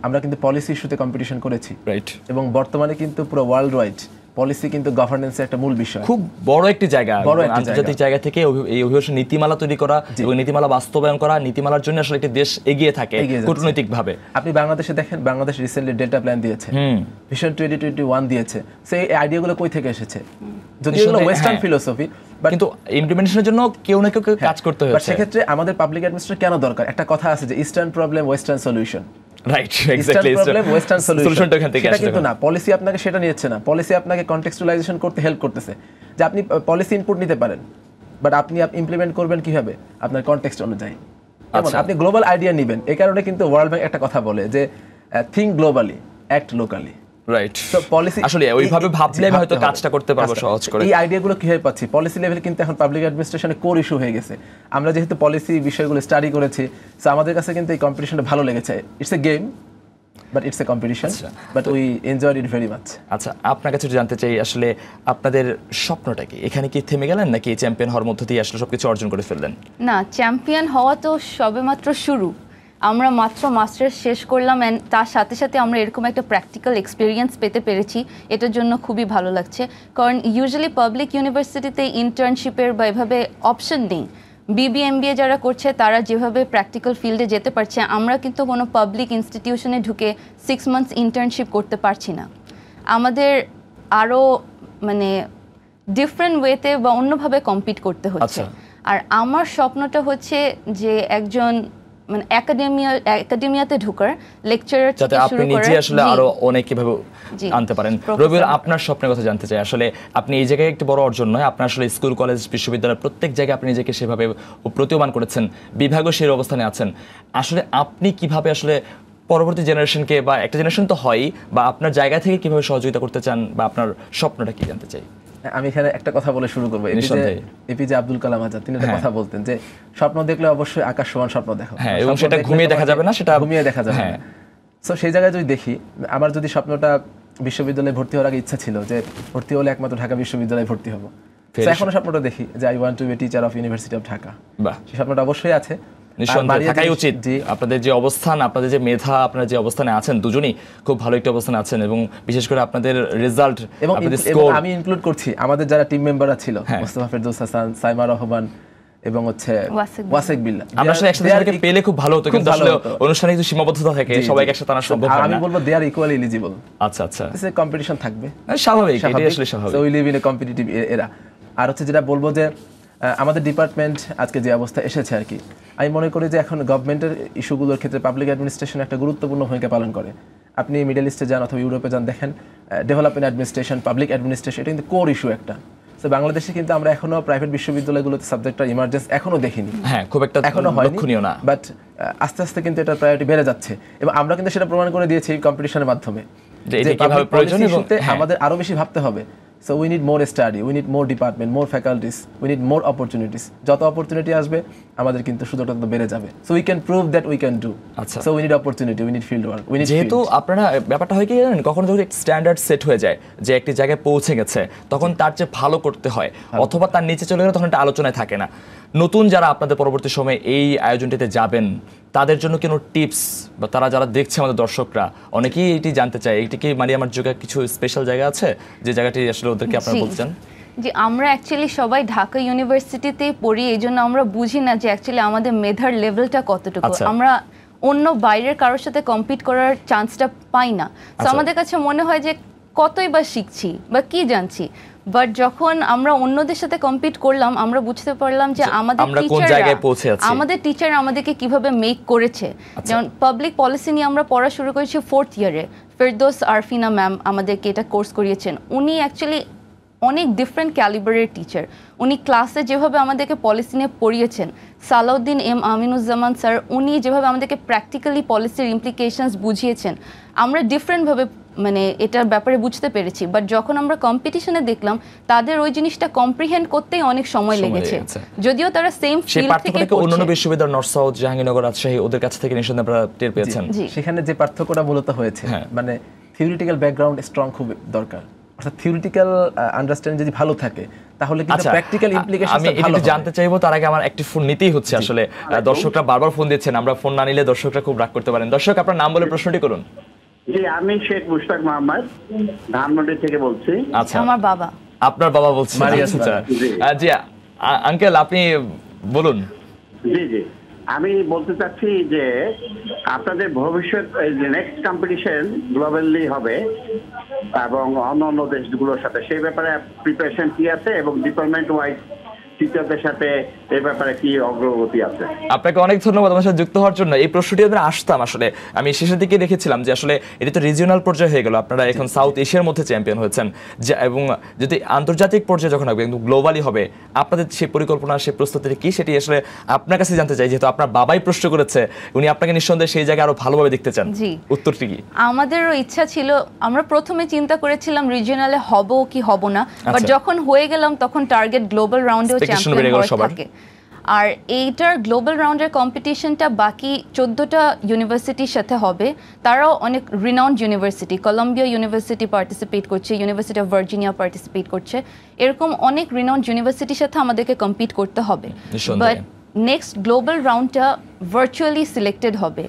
আমরা কিন্তু পলিসি ইস্যুতে কম্পিটিশন করেছি, রাইট? এবং বর্তমানে কিন্তু পুরো ওয়ার্ল্ড ওয়াইড পলিসি কিন্তু গভর্নেন্সের একটা মূল বিষয়, খুব বড় একটি জায়গা, আন্তর্জাতিক জায়গা থেকে এই অভিবাসন নীতিমালা তৈরি করা এবং নীতিমালা বাস্তবায়ন করা, নীতিমালার জন্য আসলে একটি দেশ এগিয়ে থাকে কূটনৈতিকভাবে। আপনি বাংলাদেশে দেখেন, বাংলাদেশ রিসেন্টলি ডেল্টা প্ল্যান দিয়েছে, ভিশন 2021 দিয়েছে। সেই আইডিয়াগুলো কই থেকে এসেছে? যদি এগুলো ওয়েস্টার্ন ফিলোসফি, কিন্তু ইমপ্লিমেন্টেশনের জন্য কেউ না কেউ কাজ করতে হচ্ছে। সেক্ষেত্রে আমাদের পাবলিক অ্যাডমিনিস্ট্রেশন কেন দরকার? একটা কথা আছে যে eastern problem western solution, right? Exactly, western সলিউশনটা এখান থেকে আসে, কিন্তু না, পলিসি আপনাকে সেটা নিচ্ছে না। পলিসি আপনাকে কনটেক্সচুয়ালাইজেশন করতে হেল্প করতেছে, যে আপনি পলিসি ইনপুট নিতে পারেন, বাট আপনি ইমপ্লিমেন্ট করবেন কিভাবে? আপনার কনটেক্সট অনুযায়ী। আপনি গ্লোবাল আইডিয়া নেবেন। এই কারণে কিন্তু ওয়ার্ল্ড ব্যাংক একটা কথা বলে যে think globally, act locally, right? So policy আসলে ওইভাবে ভাবলে হয়তো কাজটা করতে পারবো সহজ করে। এই আইডিয়াগুলো কিভাবে পাচ্ছি? পলিসি লেভেল কিন্তু এখন পাবলিক অ্যাডমিনিস্ট্রেশনে কোর ইস্যু হয়ে গেছে। আমরা যেহেতু পলিসি বিষয়গুলো স্টাডি করেছি, সো আমাদের কাছে কিন্তু এই কম্পিটিশনটা ভালো লেগেছে। It's a game, but it's a competition, but we enjoyed it very much. আচ্ছা, আপনার কাছে জানতে চাই, আসলে আপনাদের স্বপ্নটা কি? এখানে কি থেমে গেলেন, নাকি চ্যাম্পিয়ন হওয়ার মধ্য দিয়ে আসলে সবকিছু অর্জন করে ফেললেন? না, চ্যাম্পিয়ন হওয়া তো সবেমাত্র শুরু। আমরা মাত্র মাস্টার্স শেষ করলাম, অ্যান্ড তার সাথে সাথে আমরা এরকম একটা প্র্যাকটিক্যাল এক্সপিরিয়েন্স পেতে পেরেছি, এটার জন্য খুবই ভালো লাগছে। কারণ ইউজুয়ালি পাবলিক ইউনিভার্সিটিতে ইন্টার্নশিপের বা এভাবে অপশন নেই। বিবিএমবিএ যারা করছে তারা যেভাবে প্র্যাকটিক্যাল ফিল্ডে যেতে পারছে, আমরা কিন্তু কোনো পাবলিক ইনস্টিটিউশনে ঢুকে 6 মান্থস ইন্টার্নশিপ করতে পারছি না। আমাদের আরও ডিফারেন্ট ওয়েতে বা অন্যভাবে কম্পিট করতে হচ্ছে। আর আমার স্বপ্নটা হচ্ছে যে একজন মানে একাডেমিয়াতে ঢোকার, লেকচারার যাতে থেকে আপনি শুরু করে নিজে আসলে আরো অনেক কিভাবে আনতে পারেন। রবিউল, আপনার স্বপ্নের কথা জানতে চাই। আসলে আপনি এই জায়গায় একটি বড় অর্জন নয়, আপনার আসলে স্কুল, কলেজ, বিশ্ববিদ্যালয় প্রত্যেক জায়গায় আপনি নিজেকে সেভাবে প্রতীয়মান করেছেন, বিভাগও সেই অবস্থানে আছেন। আসলে আপনি কিভাবে আসলে পরবর্তী জেনারেশনকে, বা একটা জেনারেশন তো হয়ই, বা আপনার জায়গা থেকে কিভাবে সহযোগিতা করতে চান, বা আপনার স্বপ্নটা কি জানতে চাই। আমি এখানে একটা কথা বলে শুরু করবো। এপিজে আব্দুল কালাম আজাদ তিনি একটা কথা বলতেন যে স্বপ্ন দেখলে অবশ্যই আকাশ সমান স্বপ্ন দেখো। হ্যাঁ, এবং সেটা ঘুমিয়ে দেখা যাবে না, সেটা ঘুমিয়ে দেখা যাবে না। সো সেই জায়গায় যদি দেখি, আমার যদি স্বপ্নটা বিশ্ববিদ্যালয়ে ভর্তি হওয়ার আগে ইচ্ছা ছিল যে ভর্তি হলে একমাত্র ঢাকা বিশ্ববিদ্যালয়ে ভর্তি হব, এখনো স্বপ্নটা দেখি যে I want two B teacher of university of Dhaka. সেই স্বপ্নটা অবশ্যই আছে, নিঃসন্দেহে থাকাই উচিত। আপনাদের যে অবস্থান, আপনাদের যে মেধা, আপনারা যে অবস্থানে আছেন, দুজনই খুব ভালো একটা অবস্থানে আছেন, এবং বিশেষ করে আপনাদের রেজাল্ট এবং আমি ইনক্লুড করছি আমাদের যারা টিম মেম্বাররা ছিল, মোস্তফা ফেরদৌস হাসান, সাইমা রহমান এবং হচ্ছে ওয়াসিক বিল্লাহ। আমরা আসলে একসাথে পেলে খুব ভালো হতো, কিন্তু আসলে অনুষ্ঠানে কিছু সীমাবদ্ধতা থাকে, সবাইকে একসাথে আনা সম্ভব হয় না। আমি বলবো দে আর ইকুয়ালি এলিজিবল। আচ্ছা আচ্ছা, এসে কম্পিটিশন থাকবে, স্বাভাবিক, এটাই আসলে স্বাভাবিক। So we live in a competitive এরা। আর হচ্ছে যেটা বলবো যে আমাদের ডিপার্টমেন্ট আজকে যে অবস্থা এসেছে আর কি, আমি মনে করি যে এখন গভর্নমেন্টের ইস্যুগুলোর ক্ষেত্রে পাবলিক অ্যাডমিনিস্ট্রেশন একটা গুরুত্বপূর্ণ ভূমিকা পালন করে। আপনি মিডল ইস্টে যান অথবা ইউরোপে যান, দেখেন ডেভেলপমেন্ট অ্যাডমিনিস্ট্রেশন, পাবলিক অ্যাডমিনিস্ট্রেশন, এটা কিন্তু কোর ইস্যু একটা। তো বাংলাদেশে কিন্তু আমরা এখনো প্রাইভেট বিশ্ববিদ্যালয়গুলোতে সাবজেক্টটা ইমার্জেন্স এখনো দেখিনি, হ্যাঁ, খুব একটা এখনো লক্ষণীয় না, বাট আস্তে আস্তে কিন্তু এটা প্রায়োরিটি বেড়ে যাচ্ছে, এবং আমরা কিন্তু সেটা প্রমাণ করে দিয়েছি এই কম্পিটিশনের মাধ্যমে যে কিভাবে প্রয়োজন আমাদের আরো বেশি ভাবতে হবে। So we need more study, we need more department, more faculties, we need more opportunities. যত অপরচুনিটি আসবে আমাদের কিন্তু সুযোগটা তত বেড়ে যাবে। So we can prove that we can do. আচ্ছা, so we need opportunity, we need field work, we need যেহেতু আপনারা ব্যাপারটা হয় কি জানেন, কখনো যখন স্ট্যান্ডার্ড সেট হয়ে যায় যে একটি জায়গায় পৌঁছে গেছে, তখন তার চেয়ে ভালো করতে হয়, অথবা তার নিচে চলে গেলে তখন এটা আলোচনায় থাকে না। নতুন যারা আপনাদের পরবর্তী সময়ে এই আয়োজনটিতে যাবেন, তাদের জন্য কোনো টিপস, বা তারা যারা দেখছে আমাদের দর্শকরা অনেকেই এটি জানতে চায়, এটি কি মারিয়ামার যুগে কিছু স্পেশাল জায়গা আছে যে জায়গাটি আসলে ওদেরকে আপনারা বলতে চান? যে আমরা অ্যাকচুয়ালি সবাই ঢাকা ইউনিভার্সিটিতেই পড়ি, এই জন্য আমরা বুঝি না যে অ্যাকচুয়ালি আমাদের মেধার লেভেলটা কতটুকু। আমরা অন্য বাইরের কারোর সাথে কম্পিট করার চান্সটা পাই না। তো আমাদের কাছে মনে হয় যে কতই বা শিখছি বা কি জানছি, বাট যখন আমরা অন্যদের সাথে কম্পিট করলাম, আমরা বুঝতে পারলাম যে আমাদের টিচার আমাদেরকে কিভাবে মেক করেছে। যেমন পাবলিক পলিসি নিয়ে আমরা পড়া শুরু করেছি 4th ইয়ারে, ফেরদৌস আরফিনা ম্যাম আমাদেরকে এটা কোর্স করিয়েছেন। উনি অ্যাকচুয়ালি অনেক ডিফারেন্ট ক্যালিবারের টিচার, উনি ক্লাসে যেভাবে আমাদেরকে পলিসি নিয়ে পড়িয়েছেন। সালাউদ্দিন এম আমিনুজ্জামান স্যার, উনি যেভাবে আমাদেরকে প্র্যাকটিক্যালি পলিসির ইমপ্লিকেশনস বুঝিয়েছেন, আমরা ডিফারেন্টভাবে মানে এটার ব্যাপারে বুঝতে পেরেছি। বাট যখন আমরা কম্পিটিশনে দেখলাম, তাদের ওই জিনিসটা কম্প্রিহেন্ড করতেই অনেক সময় লেগেছে, যদিও তারা সেম ফিল্ড থেকে পড়ছে। অন্যান্য বিশ্ববিদ্যালয়, নর্থ সাউথ, জাহাঙ্গীরনগর, রাজশাহী, ওদের কাছ থেকে নিঃসন্দেহে আপনারা টের পেয়েছেন। সেখানে যে পার্থক্যটা মূলত হয়েছে, মানে থিওরিটিক্যাল ব্যাকগ্রাউন্ড স্ট্রং খুব দরকার, অর্থাৎ থিওরিটিক্যাল আন্ডারস্ট্যান্ডিং যদি ভালো থাকে তাহলে কিন্তু প্র্যাকটিক্যাল ইমপ্লিকেশনস ভালো হবে। আমি একটু জানতে চাইবো, তার আগে আমার একটি ফোন নিতেই হচ্ছে। আসলে দর্শকরা বারবার ফোন দিচ্ছেন, আমরা ফোন না নিলে দর্শকরা খুব রাগ করতে পারেন। দর্শক, আপনার নাম বলে প্রশ্নটি করুন। জি, আমি শেখ মুশতাক মোহাম্মদ, ধানমন্ডি থেকে বলছি। আচ্ছা, আমার বাবা। আপনার বাবা বলছেন? জি আঙ্কেল, আপনি বলুন। জি জি, আমি বলতে চাচ্ছি যে আপনাদের ভবিষ্যৎ নেক্সট কম্পিটিশন গ্লোবালি হবে এবং অন্য দেশগুলোর সাথে, সেই ব্যাপারে প্রিপারেশন কি আছে এবং ডিপার্টমেন্ট ওয়াইজ টিচারদের সাথে এই ব্যাপারে কি অগ্রগতি আছে? আপনাকে অনেক ধন্যবাদ আমার সাথে যুক্ত হওয়ার জন্য। এই প্রশ্নটি আমরা আসতাম, আসলে আমি শেষের দিকে রেখেছিলাম যে আসলে এটি তো রিজিওনাল পর্যায়ে হয়ে গেল, আপনারা এখন সাউথ এশিয়ার মধ্যে চ্যাম্পিয়ন হয়েছেন, এবং যদি আন্তর্জাতিক পর্যায়ে যখন হবে, কিন্তু গ্লোবালি হবে, আপনাদের সেই পরিকল্পনা, সেই প্রস্তুতি কি, সেটি আসলে আপনার কাছে জানতে চাই। যেহেতু আপনার বাবাই প্রশ্ন করেছে, উনি আপনাকে নিঃসন্দেহে সেই জায়গায় আরো ভালোভাবে দেখতে চান। উত্তরটি কি? আমাদেরও ইচ্ছা ছিল, আমরা প্রথমে চিন্তা করেছিলাম রিজিওনালে হব কি হব না, বাট যখন হয়ে গেলাম তখন টার্গেট গ্লোবাল রাউন্ডেও চ্যাম্পিয়ন হওয়ার থাকে। আর এইটার গ্লোবাল রাউন্ডের কম্পিটিশনটা বাকি 14টা ইউনিভার্সিটির সাথে হবে। তারাও অনেক renowned university, Columbia university participate করছে, ইউনিভার্সিটি অফ ভার্জিনিয়া পার্টিসিপেট করছে, এরকম অনেক রিনাউন্ড ইউনিভার্সিটির সাথে আমাদেরকে কম্পিট করতে হবে। বাট নেক্সট গ্লোবাল রাউন্ডটা ভার্চুয়ালি সিলেক্টেড হবে।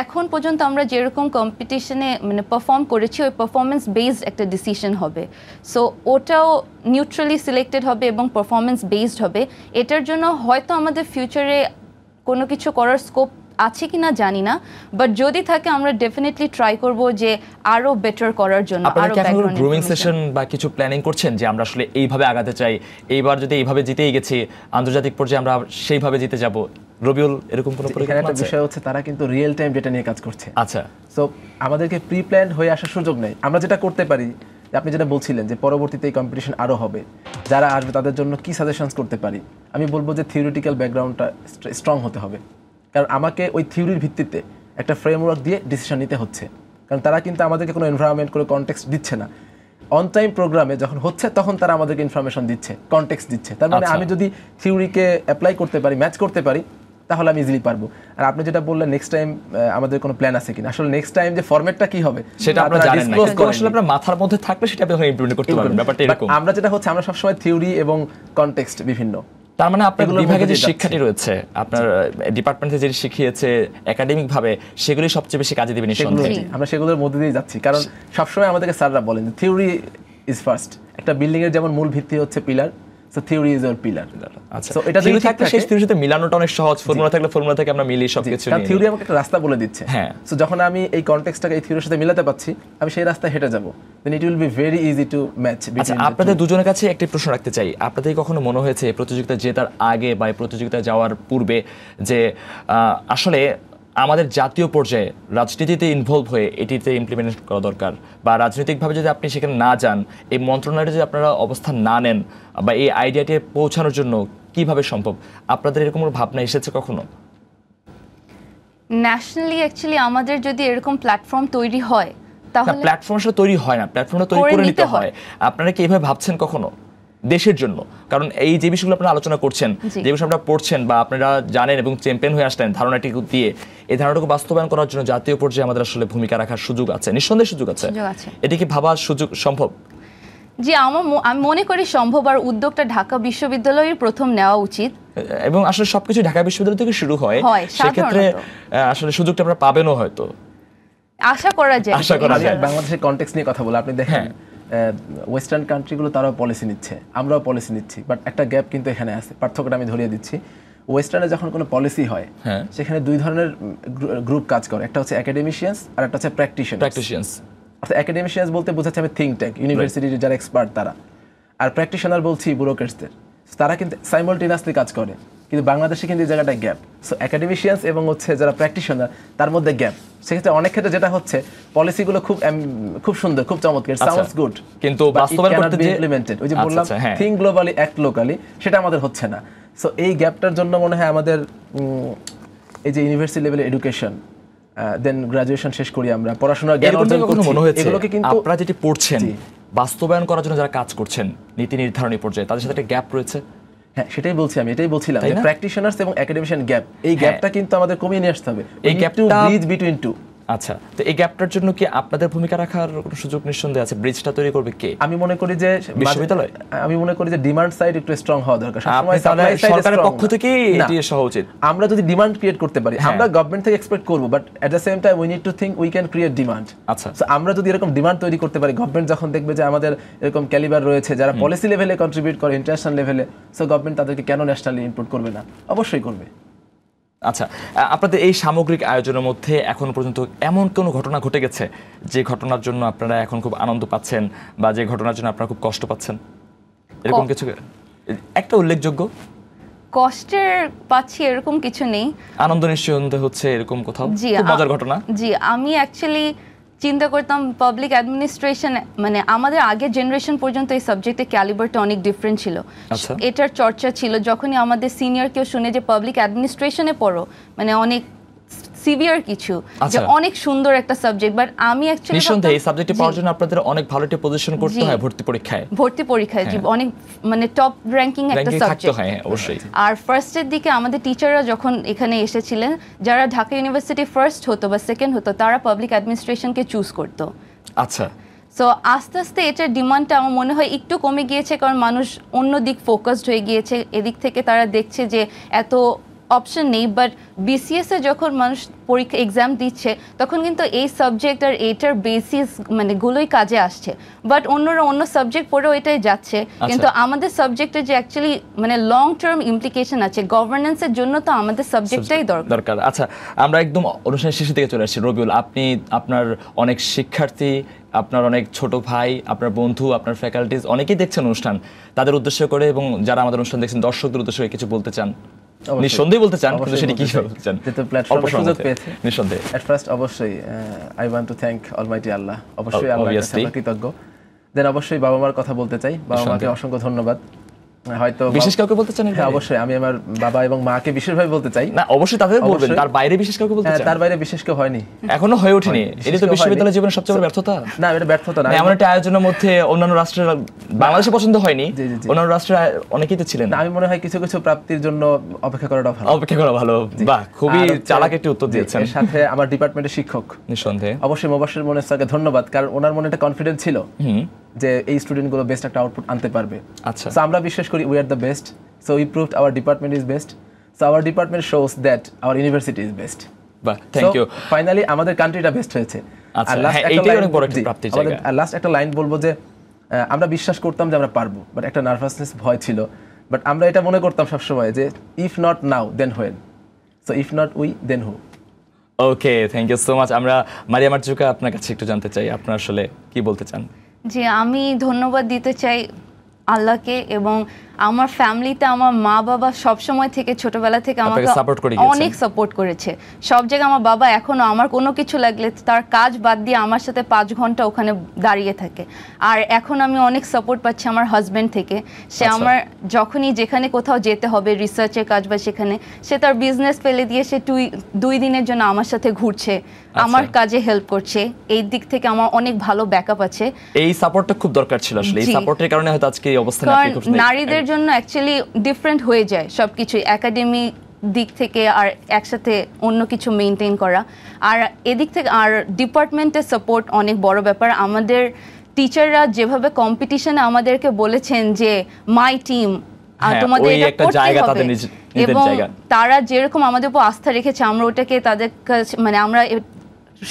এখন পর্যন্ত আমরা যেরকম কম্পিটিশনে মানে পারফর্ম করেছি, ওই পারফরমেন্স বেসড একটা ডিসিশন হবে। সো ওটাও নিউট্রালি সিলেক্টেড হবে এবং পারফরমেন্স বেসড হবে। এটার জন্য হয়তো আমাদের ফিউচারে কোনো কিছু করার স্কোপ আছে কিনা জানি না, বাট যদি থাকে আমরা ডেফিনেটলি ট্রাই করব যে আরো বেটার করার জন্য। আপনারা কি এখন গ্রুমিং সেশন বা কিছু প্ল্যানিং করছেন যে আমরা আসলে এইভাবে আগাতে চাই, এইবার যদি এইভাবে জিতেই গেছি, আন্তর্জাতিক পর্যায়ে আমরা সেইভাবে জিতে যাব, রবিউল, এরকম কোনো এখানে পরিকল্পনা একটা আছে? বিষয় হচ্ছে তারা কিন্তু রিয়েল টাইম ডেটা নিয়ে কাজ করছে। আচ্ছা, সো আমাদেরকে প্রি প্ল্যান হয়ে আসার সুযোগ নেই। আমরা যেটা করতে পারি, আপনি যেটা বলছিলেন যে পরবর্তীতে এই কম্পিটিশন আরও হবে, যারা আসবে তাদের জন্য কি সাজেশনস করতে পারি, আমি বলবো যে থিওরিটিক্যাল ব্যাকগ্রাউন্ডটা স্ট্রং হতে হবে। কারণ আমাকে ওই থিওরির ভিত্তিতে একটা ফ্রেমওয়ার্ক দিয়ে ডিসিশন নিতে হচ্ছে। কারণ তারা কিন্তু আমাদেরকে কোনো এনভায়রনমেন্ট, কোনো কনটেক্সট দিচ্ছে না। অন টাইম প্রোগ্রামে যখন হচ্ছে তখন তারা আমাদেরকে ইনফরমেশন দিচ্ছে, কনটেক্সট দিচ্ছে। তার মানে আমি যদি থিওরিকে অ্যাপ্লাই করতে পারি, ম্যাচ করতে পারি, তাহলে আমি ইজিলি পারবো। আর আপনি যেটা বললেন নেক্সট টাইম আমাদের কোনো প্ল্যান আছে কিনা, আসলে নেক্সট টাইম যে ফরম্যাটটা কি হবে সেটা আপনারা জানেন না, কিন্তু আসলে আপনার মাথার মধ্যে থাকবে, সেটা আপনি ইমপ্লিমেন্ট করতে পারবেন। ব্যাপারটা এরকম। আমরা যেটা হচ্ছে আমরা সবসময় থিওরি এবং কনটেক্সট বিভিন্ন, তার মানে আপনার বিভাগে যে শিক্ষাটি রয়েছে, আপনার ডিপার্টমেন্টে যে শিখিয়েছে একাডেমিক ভাবে, সেগুলি সবচেয়ে বেশি কাজে দিবে নিঃসন্দেহে। আমরা সেগুলোর মধ্যে দিয়ে যাচ্ছি। কারণ সবসময় আমাদেরকে স্যাররা বলেন যে থিওরি ইজ ফার্স্ট। একটা বিল্ডিং এর যেমন মূল ভিত্তি হচ্ছে pillar, so theory is our pillar. আচ্ছা, সো এটা যদি থাকলে সেই থিওরির সাথে মিলানোটা অনেক সহজ। ফর্মুলা থাকলে ফর্মুলা থেকে আমরা মিলিয়ে সবকিছু নিয়ে, কারণ থিওরি আমাকে একটা রাস্তা বলে দিচ্ছে। হ্যাঁ, সো যখন আমি এই কনটেক্সটটাকে এই থিওরির সাথে মিলাতে পারছি, আমি সেই রাস্তায় হেঁটে যাব, then it will be very easy to match. আচ্ছা, আপনাদের দুজনের কাছে একটি প্রশ্ন রাখতে চাই। আপনাদের কখনো মনে হয়েছে প্রতিযোগিতা জেতার আগে বা প্রতিযোগিতা যাওয়ার পূর্বে যে আসলে আমাদের জাতীয় পর্যায়ে রাজনীতিতে ইনভলভ হয়ে এটিতে ইমপ্লিমেন্ট করা দরকার, বা রাজনৈতিকভাবে যদি আপনি সেখানে না যান, এই মন্ত্রণালয়ে যদি আপনারা অবস্থান না নেন, বা এই আইডিয়াটি পৌঁছানোর জন্য কিভাবে সম্ভব? আপনাদের এরকম কোনো ভাবনা এসেছে কখনো? ন্যাশনালি অ্যাকচুয়ালি আমাদের যদি এরকম প্ল্যাটফর্ম তৈরি হয়, তাহলে প্ল্যাটফর্ম আসলে তৈরি হয় না, প্ল্যাটফর্মটা তৈরি করে নিতে হয়। আপনারা কি এভাবে ভাবছেন কখনো দেশের জন্য? কারণ এই যে বিষয়গুলো আপনারা আলোচনা করছেন, যে বিষয় আপনারা পড়ছেন বা আপনারা জানেন এবং চ্যাম্পিয়ন হয়ে আসলেন ধারণাটি দিয়ে, এই ধারণাটাকে বাস্তবায়ন করার জন্য জাতীয় পর্যায়ে আমাদের আসলে ভূমিকা রাখার সুযোগ আছে, নিঃসন্দেহে সুযোগ আছে। এটি কি ভাবার সুযোগ সম্ভব? জি, আমি মনে করি সম্ভব। আর উদ্যোগটা ঢাকা বিশ্ববিদ্যালয়ের প্রথম নেওয়া উচিত, এবং আসলে সবকিছু ঢাকা বিশ্ববিদ্যালয় থেকে শুরু হয়। সেক্ষেত্রে আসলে সুযোগটা আপনারা পাবেনও হয়তো, আশা করা যায়। বাংলাদেশের কনটেক্সট নিয়ে কথা বলে আপনি দেখেন ওয়েস্টার্ন কান্ট্রিগুলো তারাও পলিসি নিচ্ছে, আমরাও পলিসি নিচ্ছি, বাট একটা গ্যাপ কিন্তু এখানে আছে। পার্থক্যটা আমি ধরিয়ে দিচ্ছি। ওয়েস্টার্নে যখন কোনো পলিসি হয়, সেখানে দুই ধরনের গ্রুপ কাজ করে, একটা হচ্ছে একাডেমিশিয়ানস আর একটা হচ্ছে প্র্যাকটিশনার্স। অর্থাৎ একাডেমিশিয়ানস বলতে বোঝাচ্ছে আমি থিঙ্ক ট্যাঙ্ক, ইউনিভার্সিটির যারা এক্সপার্ট তারা, আর প্র্যাকটিশনার বলছি ব্যুরোক্রেটসদের। তারা কিন্তু সাইমালটেনিয়াসলি কাজ করে, কিন্তু বাংলাদেশে কিন্তু এই জায়গাটা গ্যাপ। সো একাডেমিশিয়ানস এবং হচ্ছে যারা প্র্যাকটিশনার তার মধ্যে গ্যাপ। সেক্ষেত্রে অনেক ক্ষেত্রে যেটা হচ্ছে পলিসিগুলো খুব সুন্দর, খুব চমৎকার, সাউন্ডস গুড, কিন্তু বাস্তবায়ন করতে যে ইমপ্লিমেন্টেড, ওই যে বললাম থিঙ্ক গ্লোবালি অ্যাক্ট লোকালি, সেটা আমাদের হচ্ছে না। সো এই গ্যাপটার জন্য মনে হয় আমাদের এই যে ইউনিভার্সিটি লেভেল এডুকেশন, দেন গ্রাজুয়েশন শেষ করি আমরা, পড়াশোনার জ্ঞান অর্জন করছি, এগুলোকে কিন্তু আপনারা যেটি পড়ছেন বাস্তবায়ন করার জন্য যারা কাজ করছেন নীতি নির্ধারণী পর্যায়ে, তাদের সাথে একটা গ্যাপ রয়েছে। হ্যাঁ, সেটাই বলছি, আমি এটাই বলছিলাম যে প্র্যাকটিশনার্স এবং একাডেমিশিয়ান গ্যাপ, এই গ্যাপটা কিন্তু আমাদের কমিয়ে নিয়ে আসতে হবে। এই গ্যাপটা ব্রিজ বিটুইন টু। আচ্ছা, তো এই গ্যাপটার জন্য কি আপনাদের ভূমিকা রাখার কোনো সুযোগ নিঃসন্দেহে আছে? ব্রিজটা তৈরি করবে কে? আমি মনে করি যে বিশ্ববিদ্যালয়, আমি মনে করি যে ডিমান্ড সাইড একটু স্ট্রং হওয়া দরকার। সবসময় সাপ্লাই সাইড সরকারের পক্ষ থেকে এটি হওয়া উচিত। আমরা যদি ডিমান্ড ক্রিয়েট করতে পারি, আমরা গভর্নমেন্ট থেকে এক্সপেক্ট করব, but at the same time we need to think we can create demand. আচ্ছা, সো আমরা যদি এরকম ডিমান্ড তৈরি করতে পারি, গভর্নমেন্ট যখন দেখবে যে আমাদের এরকম ক্যালিবার রয়েছে যারা পলিসি লেভেলে কন্ট্রিবিউট করে, ইন্টারন্যাশনাল লেভেলে, সো গভর্নমেন্ট তাদেরকে কেন ন্যাশনালি ইনপুট করবে না? অবশ্যই করবে। আচ্ছা, আপনাদের এই সামগ্রিক আয়োজনের মধ্যে এখন পর্যন্ত এমন কোনো ঘটনা ঘটে গেছে যে ঘটনার জন্য আপনারা এখন খুব আনন্দ পাচ্ছেন, বা যে ঘটনার জন্য আপনারা খুব কষ্ট পাচ্ছেন? এরকম কিছু একটা উল্লেখযোগ্য? কষ্টের পাচ্ছি এরকম কিছু নেই, আনন্দ নিশ্চয়ই হচ্ছে এরকম কোথাও খুব মজার ঘটনা? জি, আমি অ্যাকচুয়ালি চিন্তা করতাম পাবলিক অ্যাডমিনিস্ট্রেশন, মানে আমাদের আগের জেনারেশন পর্যন্ত এই সাবজেক্টের ক্যালিবারটা অনেক ডিফারেন্ট ছিল, এটার চর্চা ছিল। যখনই আমাদের সিনিয়র কেউ শুনে যে পাবলিক অ্যাডমিনিস্ট্রেশনে পড়ো, মানে অনেক সিভিয়ার কিছু, যে অনেক সুন্দর একটা সাবজেক্ট, বাট আমি অ্যাকচুয়ালি নিঃসন্দেহে এই সাবজেক্টে পাওয়ার জন্য আপনাদের অনেক ভালো একটা পজিশন করতে হয় ভর্তি পরীক্ষায়, জি, অনেক মানে টপ র‍্যাঙ্কিং একটা সাবজেক্ট হয় অবশ্যই। আর ফার্স্টের দিকে আমাদের টিচাররা যখন এখানে এসেছিলেন, যারা ঢাকা ইউনিভার্সিটি ফার্স্ট হতো বা সেকেন্ড হতো, তারা পাবলিক অ্যাডমিনিস্ট্রেশনকে চুজ করতো। আচ্ছা, সো আস্তে আস্তে এটার ডিমান্ডটা আমার মনে হয় একটু কমে গিয়েছে, কারণ মানুষ অন্য দিক ফোকাসড হয়ে গিয়েছে। এদিক থেকে তারা দেখছে যে এত অপশন নেই, বাট বিসিএস এ যখন মানুষ পরীক্ষা এক্সাম দিচ্ছে, তখন কিন্তু এই সাবজেক্ট আর এটার বেসিস মানে গুলোই কাজে আসছে, বাট অন্যরা অন্য সাবজেক্ট পড়েও এটাই যাচ্ছে। কিন্তু আমাদের সাবজেক্টে যে অ্যাকচুয়ালি মানে লং টার্ম ইমপ্লিকেশন আছে গভর্নেন্সের জন্য, তো আমাদের সাবজেক্টটাই দরকার। আচ্ছা, আমরা একদম অনুষ্ঠানের শেষের দিকে চলে আসছি। রবিউল, আপনি আপনার অনেক শিক্ষার্থী, আপনার অনেক ছোট ভাই, আপনার বন্ধু, আপনার ফ্যাকাল্টিজ অনেকেই দেখছেন অনুষ্ঠান, তাদের উদ্দেশ্য করে এবং যারা আমাদের অনুষ্ঠান দেখছেন দর্শকদের উদ্দেশ্য করে কিছু বলতে চান? নিঃসন্দেহে বলতে চান, কিন্তু সেটা কি বলতে চান? যেহেতু প্ল্যাটফর্মে সুযোগ পেয়েছে, নিঃসন্দেহে এট ফার্স্ট অবশ্যই I want to thank almighty Allah, অবশ্যই আল্লাহর কাছে আমরা কৃতজ্ঞ। দেন অবশ্যই বাবা মার কথা বলতে চাই, বাবা মাকে অসংখ্য ধন্যবাদ। হয়তো বিশেষ কাউকে বলতে চান? হ্যাঁ অবশ্যই, আমি আমার বাবা এবং মাকে বিশেষভাবে বলতে চাই। না অবশ্যই তাদের বলবেন, তার বাইরে বিশেষ কাউকে বলতে চান? তার বাইরে বিশেষ কেউ হয়নি, এখনো হয়ে ওঠেনি। এটা তো বিশ্ববিদ্যালয় জীবনের সবচেয়ে বড় ব্যর্থতা। না এটা ব্যর্থতা না, এমন একটা আয়োজনের মধ্যে অন্যান্য রাষ্ট্রের, বাংলাদেশে পছন্দ হয়নি, অন্যান্য রাষ্ট্রের অনেকেই তো ছিলেন। আমি মনে হয় কিছু কিছু প্রাপ্তির জন্য অপেক্ষা করাটা ভালো। অপেক্ষা করা ভালো। বাহ, খুবই চালাক একটি উত্তর দিয়েছেন। এর সাথে আমার ডিপার্টমেন্টের শিক্ষক নিঃসন্দেহে অবশ্যই মোবাশ্বের মনির স্যারকে ধন্যবাদ, কারণ ওনার মনে একটা কনফিডেন্স ছিল যে এই স্টুডেন্টগুলো বেস্ট একটা আউটপুট আনতে পারবে। আচ্ছা, সো আমরা বিশ্বাস করি we are the best, so we proved our department is best, so our department shows that our university is best. বাহ, থ্যাংক ইউ। ফাইনালি আমাদের কান্ট্রিটা বেস্ট হয়েছে। আচ্ছা, এইটাই অনেক বড় একটা প্রাপ্তির জায়গা। আর লাস্ট একটা লাইন বলবো যে আমরা বিশ্বাস করতাম যে আমরা পারবো, বাট একটা নার্ভাসনেস ভয় ছিল, বাট আমরা এটা মনে করতাম সবসময় যে if not now then when, so if not we then who. Okay, thank you so much. আমরা মারিয়া মার্জুকা আপনার কাছে একটু জানতে চাই, আপনার আসলে কি বলতে চান? জি, আমি ধন্যবাদ দিতে চাই আল্লাহকে এবং আমার ফ্যামিলিতে আমার মা বাবা সব সময় থেকে ছোটবেলা থেকে আমাকে অনেক সাপোর্ট করেছে সব জায়গায়। আমার বাবা এখনো আমার কোনো কিছু লাগলে তার কাজ বাদ দিয়ে আমার সাথে 5 ঘন্টা ওখানে দাঁড়িয়ে থাকে। আর এখন আমি অনেক সাপোর্ট পাচ্ছি আমার হাজব্যান্ড থেকে। সে আমার যখনই যেখানে কোথাও যেতে হবে রিসার্চের কাজ বা সেখানে, সে তার বিজনেস ফেলে দিয়ে সে 2 দিনের জন্য আমার সাথে ঘুরছে, আমার কাজে হেল্প করছে। এই দিক থেকে আমার অনেক ভালো ব্যাকআপ আছে। এই সাপোর্টটা খুব দরকার ছিল আসলে, এই সাপোর্টের কারণে হয়তো আজকে এই অবস্থানে আপনি খুব নারীদের জন্য অ্যাকচুয়ালি ডিফারেন্ট হয়ে যায় সবকিছু, একাডেমি দিক থেকে আর একসাথে অন্য কিছু মেনটেন করা। আর এদিক থেকে আর ডিপার্টমেন্টের সাপোর্ট অনেক বড় ব্যাপার। আমাদের টিচাররা যেভাবে কম্পিটিশনে আমাদেরকে বলেছেন যে মাই টিম, তোমাদের এটা করতে হবে, এবং তারা যেরকম আমাদের উপর আস্থা রেখেছে আমরা ওটাকে তাদের কাছে মানে আমরা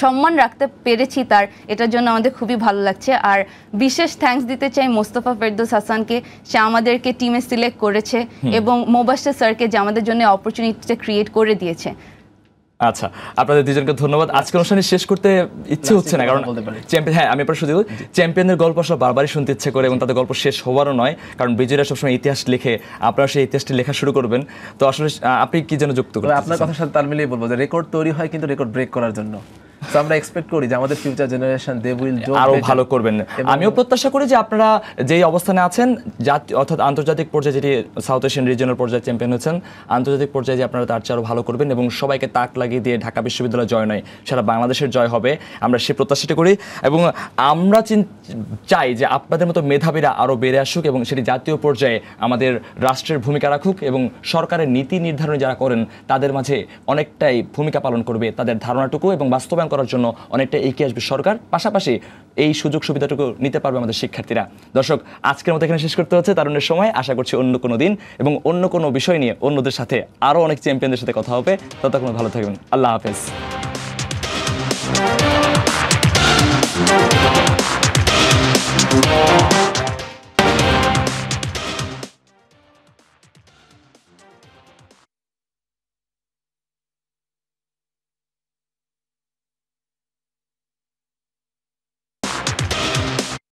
সম্মান রাখতে পেরেছি, তার এটার জন্য আমাদের খুবই ভালো লাগছে। আর বিশেষ থ্যাঙ্কস দিতে চাই মোস্তফা ফেরদৌস হাসানকে, সে আমাদেরকে টিমে সিলেক্ট করেছে, এবং মোবাশ্বের স্যারকে যে আমাদের জন্য অপরচুনিটিটা ক্রিয়েট করে দিয়েছে। আচ্ছা, আপনাদের দুজনকে ধন্যবাদ। আজকে অনুষ্ঠানে শেষ করতে ইচ্ছে হচ্ছে না, কারণ চ্যাম্পিয়ন, হ্যাঁ আমি আপনার শুধু চ্যাম্পিয়নদের গল্প আসলে বারবারই শুনতে ইচ্ছে করে, এবং তাদের গল্প শেষ হওয়ারও নয়, কারণ বিজয়ীরা সবসময় ইতিহাস লেখে, আপনারা সেই ইতিহাসটি লেখা শুরু করবেন। তো আসলে আপনি কি যেন যুক্ত করবেন? আপনার কথার সাথে তাল মিলিয়ে বলবো যে রেকর্ড তৈরি হয় কিন্তু রেকর্ড ব্রেক করার জন্য। সো আমরা এক্সপেক্ট করি যে আমাদের ফিউচার জেনারেশন দে উইল আরো ভালো করবেন। আমিও প্রত্যাশা করি যে আপনারা যেই অবস্থানে আছেন, অর্থাৎ আন্তর্জাতিক পর্যায়ে, যেটি সাউথ এশিয়ান রিজিয়নাল পর্যায়ে চ্যাম্পিয়ন হয়েছেন, আন্তর্জাতিক পর্যায়ে যে আপনারা তার চেয়ে আরো ভালো করবেন এবং সবাইকে তাক লাগিয়ে দিয়ে ঢাকা বিশ্ববিদ্যালয় জয় নয়, সারা বাংলাদেশের জয় হবে, আমরা সেই প্রত্যাশাটা করি। এবং আমরা চাই যে আপনাদের মতো মেধাবীরা আরো বেড়ে আসুক, এবং সেটি জাতীয় পর্যায়ে আমাদের রাষ্ট্রের ভূমিকা রাখুক, এবং সরকারের নীতি নির্ধারণ যারা করেন তাদের মাঝে অনেকটাই ভূমিকা পালন করবে, তাদের ধারণাটুকু এবং বাস্তবায়ন করার জন্য অনেকটা এগিয়ে আসবে সরকার, পাশাপাশি এই সুযোগ সুবিধাটুকু নিতে পারবে আমাদের শিক্ষার্থীরা। দর্শক, আজকের মতো এখানে শেষ করতে হচ্ছে তারুণ্যের সময়। আশা করছি অন্য কোনো দিন এবং অন্য কোনো বিষয় নিয়ে অন্যদের সাথে আরও অনেক চ্যাম্পিয়নদের সাথে কথা হবে। ততক্ষণ ভালো থাকবেন। আল্লাহ হাফেজ।